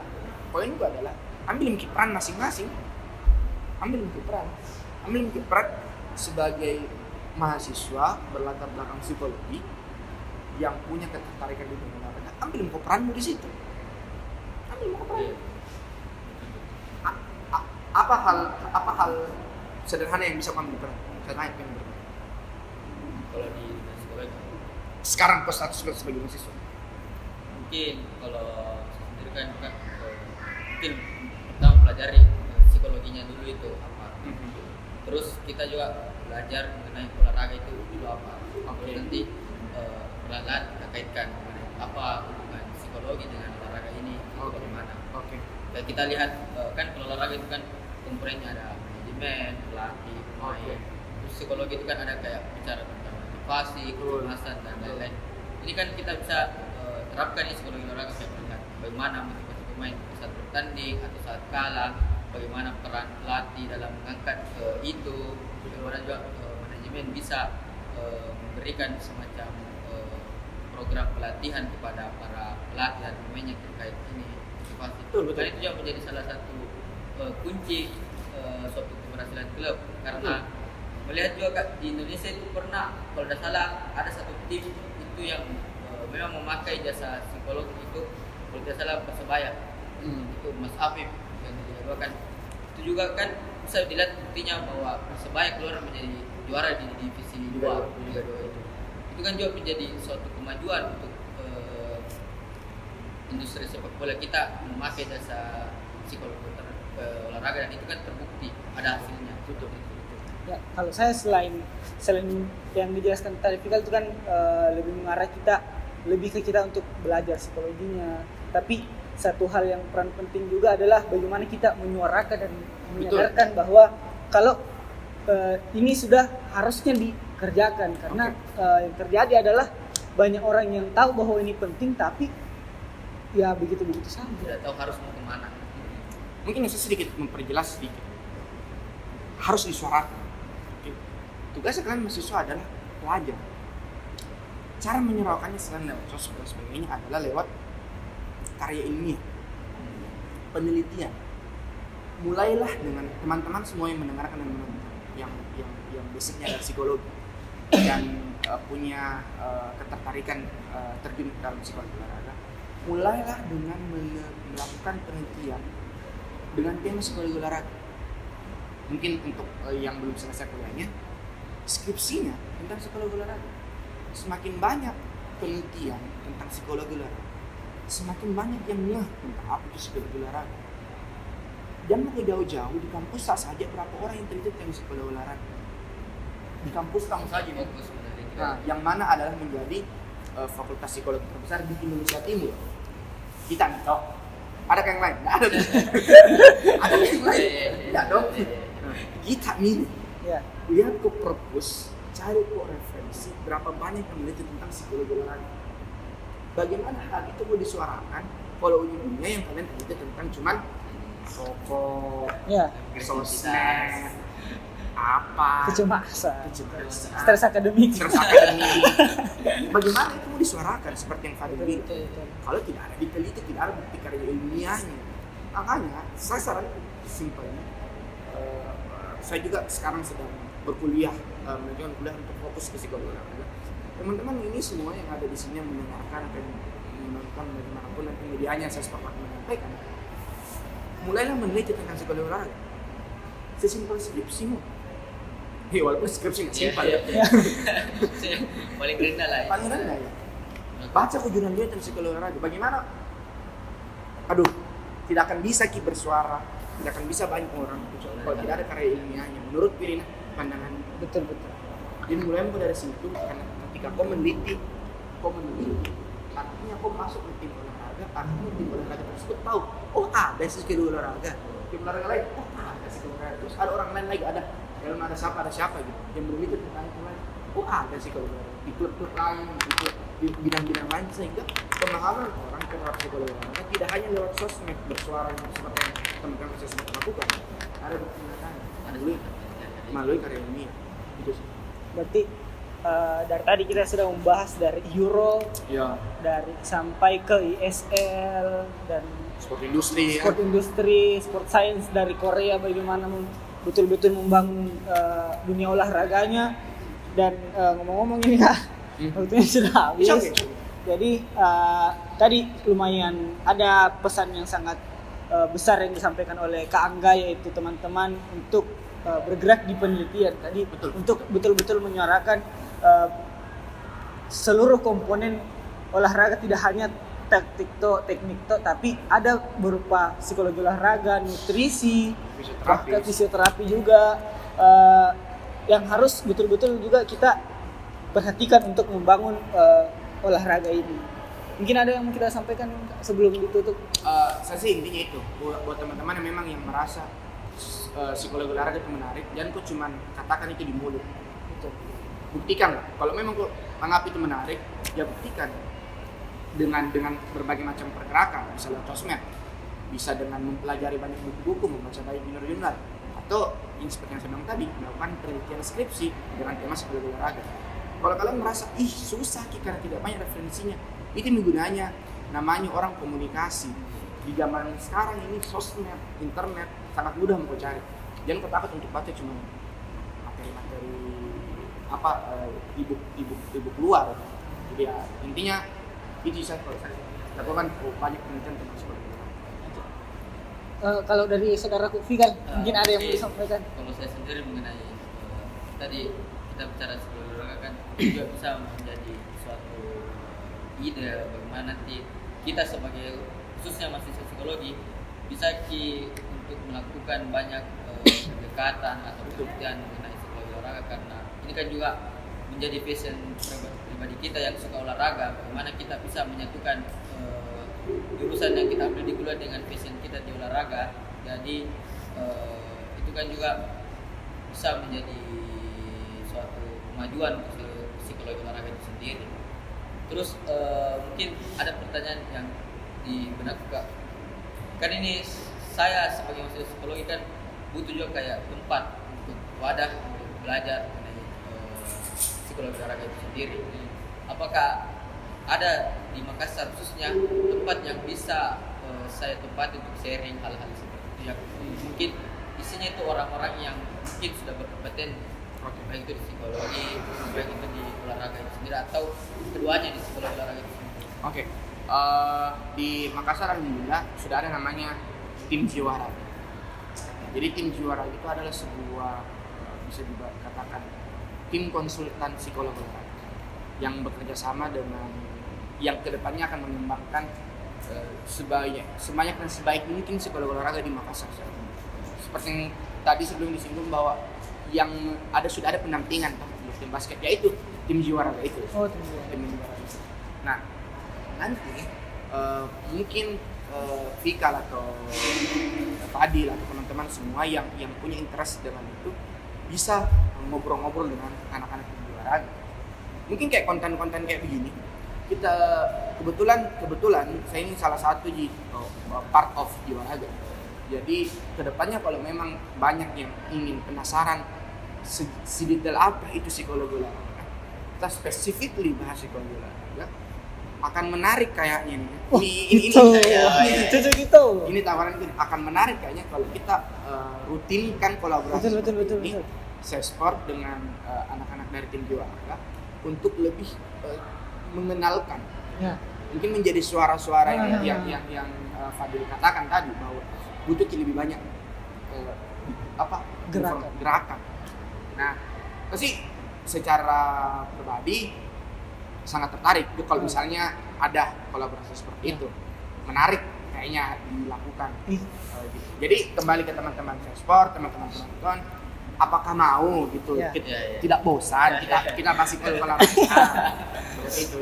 B: poin juga adalah ambil peran masing-masing, ambil peran sebagai mahasiswa berlatar belakang psikologi yang punya ketertarikan di dunia olahraga, ambil peranmu di situ. Apa hal sederhana yang bisa kamu lakukan?
C: Kalau di psikologi
B: Sekarang pas status sebagai mahasiswa.
C: mungkin kalau saya sendiri kan mungkin pertama pelajari psikologinya dulu itu apa. Terus kita juga belajar mengenai olahraga itu dulu apa. Terus nanti perlahan kita kaitkan mengenai apa hubungan psikologi dengan olahraga ini bagaimana. Dan kita lihat kan kalau olahraga itu kan komponennya ada manajemen, pelatih, pemain. Terus psikologi itu kan ada kayak bicara tentang motivasi, kecemasan dan lain-lain. Ini kan kita bisa terapkan di psikologi olahraga kayak melihat bagaimana motivasi pemain saat bertanding atau saat kalah, bagaimana peran pelatih dalam mengangkat itu, bagaimana juga manajemen bisa memberikan semacam program pelatihan kepada para pelatih dan pemain yang terkait ini motivasi.
B: Betul.
C: Dan itu juga menjadi salah satu kunci suatu keberhasilan klub karena melihat juga Kak, di Indonesia itu pernah kalau tidak salah ada satu tim itu yang memang memakai jasa psikolog itu kalau tidak salah Persebaya itu Mas Afif yang dijagokan itu juga kan bisa dilihat buktinya bahwa Persebaya keluar menjadi juara di divisi 2 Liga 2 itu kan juga menjadi suatu kemajuan untuk industri sepak bola kita memakai jasa psikolog olahraga dan itu kan terbukti ada hasilnya. Betul.
A: Ya, kalau saya selain yang dijelaskan tadi Fikal itu kan lebih mengarah lebih ke kita untuk belajar psikologinya. Tapi satu hal yang peran penting juga adalah bagaimana kita menyuarakan dan menyadarkan bahwa kalau ini sudah harusnya dikerjakan karena yang terjadi adalah banyak orang yang tahu bahwa ini penting tapi ya begitu-begitu saja.
C: Tidak tahu harus mau kemana.
B: Mungkin saya sedikit memperjelas sedikit. Harus disuarakan. Tugasnya kalian mahasiswa adalah pelajar. Cara menyuarakannya selain lewat sosmed dan sebagainya adalah lewat karya ilmiah, penelitian. Mulailah dengan teman-teman semua yang mendengarkan dan menonton yang basicnya adalah psikologi dan punya ketertarikan terjun dalam psikologi olahraga. Mulailah dengan melakukan penelitian dengan tema psikologi olahraga. Mungkin untuk yang belum selesai kuliahnya, skripsinya tentang psikologi olahraga. Semakin banyak penelitian tentang psikologi olahraga, semakin banyak yang ngeh tentang apa itu psikologi olahraga. Jangan mau jauh-jauh di kampus saja berapa orang yang teliti tentang psikologi olahraga. Di kampus kamu saja,
C: fokus
B: nah, yang mana adalah menjadi fakultas psikologi terbesar di Indonesia Timur. Kita nih, ada yang lain? Nggak ada. Ada yang lain? Nggak dong. Kita milih. Lihat ke perpus, cari ke referensi berapa banyak yang meneliti tentang psikologi olahraga. Bagaimana hal itu mau disuarakan kalau ujung-ujungnya yang kalian teliti tentang cuman rokok, sosmed, apa,
A: kecemasan, stres akademik.
B: Bagaimana itu mau disuarakan seperti yang Fadil bilang? Kalau tidak ada diteliti, tidak ada bukti karya ilmiahnya. Makanya saya saran simpelnya saya juga sekarang sedang berkuliah, melanjutkan kuliah untuk fokus ke psikologi olahraga. Teman-teman ini semua yang ada di sini yang mendengarkan atau menonton bagaimanapun nanti medianya saya sepakat menyampaikan, mulailah meneliti tentang psikologi olahraga. Sesimpel skripsimu. Walaupun skripsi nggak simpel ya.
C: Paling rendah lah ya.
B: Paling rendah ya. Baca jurnal dia tentang psikologi olahraga. Bagaimana? Aduh, tidak akan bisa bersuara, tidak akan bisa banyak orang kalau tidak ada karya ilmiahnya. Menurut Pirina, pandangan
A: Betul.
B: jadi mulai dari situ, karena ketika kau meneliti, artinya kau masuk ke tim olahraga, artinya tim olahraga tersebut tahu, oh ada psikologi olahraga, tim olahraga lain, oh ada psikologi olahraga, terus ada orang lain lagi ada, dalam ada siapa gitu, yang berpikir tentang itu lain, oh ada psikologi olahraga, di klub-klub lain, di bidang-bidang lain, sehingga pemahaman orang terhadap psikologi olahraga tidak hanya lewat sosmed bersuara seperti yang teman-teman saya sempat lakukan, ada bukti nyatanya, melalui karya ilmiah, gitu sih.
A: Berarti dari tadi kita sudah membahas dari Euro,
B: Ya.
A: dari sampai ke ISL dan
B: Sport industri,
A: sport industri, sport science dari Korea, bagaimana betul-betul membangun dunia olahraganya. Dan ngomong-ngomong ini Kak, waktunya sudah habis.
B: Okay.
A: Jadi tadi lumayan ada pesan yang sangat besar yang disampaikan oleh Kak Angga, yaitu teman-teman untuk bergerak di penelitian tadi.
B: Betul.
A: Untuk betul-betul menyuarakan seluruh komponen olahraga, tidak hanya teknik tapi ada berupa psikologi olahraga, nutrisi, bahkan fisioterapi juga yang harus betul-betul juga kita perhatikan untuk membangun olahraga ini. Mungkin ada yang mau kita sampaikan sebelum ditutup?
B: Saya sih intinya itu buat teman-teman yang memang yang merasa psikologi olahraga itu menarik, jangan kok cuman katakan itu di mulut. Buktikan lah. Kalau memang kok anggap itu menarik, ya buktikan dengan berbagai macam pergerakan, bisa lewat sosmed, bisa dengan mempelajari banyak buku-buku, membaca banyak jurnal, atau yang seperti yang saya bilang tadi, melakukan penelitian skripsi dengan tema psikologi olahraga. Kalau kalian merasa susah karena tidak banyak referensinya, itu gunanya namanya orang komunikasi. Di zaman sekarang ini sosmed, internet sangat mudah mau cari. Jangan kau takut untuk baca cuma materi-materi ebook luar. Jadi ya intinya itu saya lakukan banyak penelitian tentang psikologi olahraga.
A: Kalau dari saudara Kufi kan, mungkin ada yang mau disampaikan?
C: Kalau saya sendiri mengenai tadi kita bicara psikologi olahraga kan juga bisa menjadi suatu ide bagaimana nanti kita sebagai khususnya mahasiswa psikologi bisa untuk melakukan banyak pendekatan atau penelitian mengenai psikologi olahraga, karena ini kan juga menjadi passion pribadi kita yang suka olahraga, bagaimana kita bisa menyatukan jurusan yang kita ambil di kuliah dengan passion kita di olahraga. Jadi itu kan juga bisa menjadi suatu kemajuan untuk psikologi olahraga itu sendiri. Terus mungkin ada pertanyaan yang di benakku Kak, kan ini saya sebagai mahasiswa psikologi kan butuh juga kayak tempat untuk wadah untuk belajar mengenai psikologi olahraga itu sendiri. Apakah ada di Makassar khususnya tempat yang bisa saya tempati untuk sharing hal-hal seperti itu, yang mungkin isinya itu orang-orang yang mungkin sudah berkompeten, baik itu di psikologi, baik itu di olahraga itu sendiri, atau keduanya di psikologi olahraga itu sendiri?
B: Oke. Di Makassar alhamdulillah sudah ada namanya tim jiwa raga. Jadi tim jiwa raga itu adalah sebuah bisa dikatakan tim konsultan psikologi olahraga yang bekerja sama dengan yang kedepannya akan mengembangkan sebanyak dan sebaik mungkin psikologi olahraga di Makassar. Seperti yang tadi sebelum disinggung bahwa yang sudah ada pendampingan untuk tim basket, yaitu tim jiwa raga itu.
A: Oh, tim jiwa
B: raga. Nah, nanti mungkin Fikal atau Fadil atau teman-teman semua yang punya interest dengan itu bisa ngobrol-ngobrol dengan anak-anak tim jiwa raga. Mungkin kayak konten-konten kayak begini, kita kebetulan saya ini salah satu part of jiwa raga. Jadi kedepannya kalau memang banyak yang ingin penasaran sedetail apa itu psikologi olahraga, kita specifically bahas psikologi olahraga, akan menarik kayaknya nih. Ini
A: Cocok gitu.
B: ini tawaran kita akan menarik kayaknya kalau kita rutinkan kolaborasi
A: Betul.
B: ini Sesport dengan anak-anak dari tim Jiwa Raga untuk lebih mengenalkan.
A: Ya.
B: Mungkin menjadi suara-suara yang Fadil katakan tadi bahwa butuh lebih banyak gerakan. Nah, pasti secara pribadi sangat tertarik tuh kalau misalnya ada kolaborasi seperti itu. Menarik kayaknya dilakukan. Gitu. Jadi kembali ke teman-teman Sesport, teman-teman penonton, apakah mau gitu?
A: Ya.
B: Tidak bosan kita masih kolaborasi.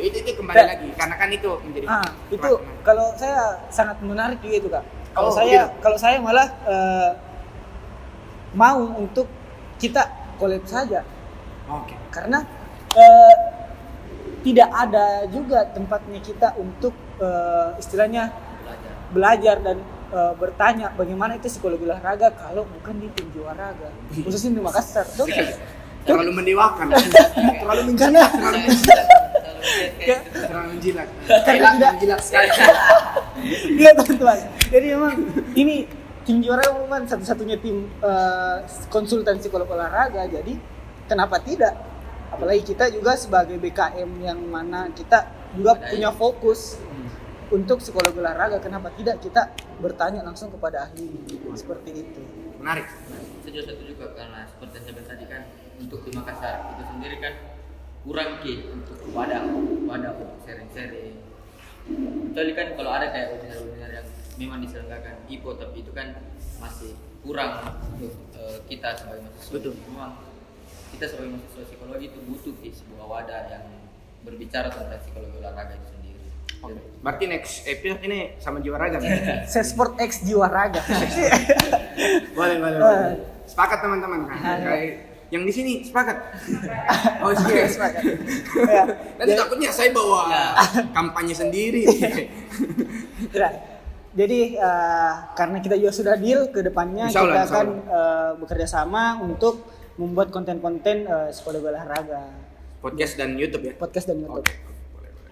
B: Itu kembali lagi karena kan itu menjadi
A: itu kalau saya sangat menarik juga itu Kak. Kalau saya malah mau untuk kita collab saja.
B: Oke.
A: Karena tidak ada juga tempatnya kita untuk istilahnya belajar dan bertanya bagaimana itu psikologi olahraga kalau bukan di tim Jiwa Raga, khususnya di Makassar.
B: Terlalu mendewakan, terlalu menjilat, terlalu menjilat sekali.
A: Iya teman-teman. Jadi memang ini tim Jiwa Raga bukan satu-satunya tim konsultan psikolog olahraga. Jadi kenapa tidak? Apalagi kita juga sebagai BKM yang mana kita juga punya fokus untuk psikologi olahraga, kenapa tidak kita bertanya langsung kepada ahli seperti itu.
B: Menarik.
C: Setuju juga karena seperti yang saya bilang tadi kan untuk di Makassar itu sendiri kan kurang untuk wadah untuk sharing-sharing. Kecuali kan kalau ada kayak webinar yang memang diselenggarakan IPO, tapi itu kan masih kurang untuk kita sebagai mahasiswa.
B: Betul.
C: Memang kita sebagai mahasiswa psikologi itu butuh sebuah wadah yang berbicara tentang psikologi olahraga itu sendiri.
B: Oke. Berarti next episode ini sama Jiwa Raga.
A: Sesport X Jiwa Raga.
B: boleh. Sepakat teman-teman kan? Kayak yang di sini sepakat. Oh iya sepakat.
A: Ya.
B: Nanti takutnya saya bawa kampanye sendiri.
A: Ya. Jadi karena kita juga sudah deal ke depannya kita akan bekerja sama untuk membuat konten-konten psikologi olahraga.
B: Podcast dan YouTube ya?
A: Podcast dan YouTube.
B: Okay.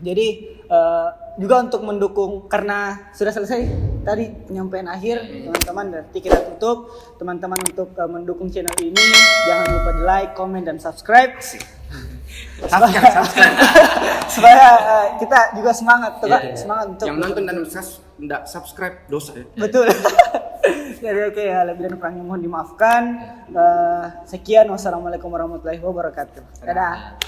A: Jadi juga untuk mendukung, karena sudah selesai tadi penyampaian akhir teman-teman, berarti kita tutup. Teman-teman untuk mendukung channel ini jangan lupa di like, comment, dan subscribe. Supaya kita juga semangat tuh Kak. Semangat untuk
B: yang nonton dan tidak subscribe dosa ya.
A: Betul. Jadi oke, lebih dan kurangnya mohon dimaafkan. Sekian, wassalamualaikum warahmatullahi wabarakatuh. Dadah.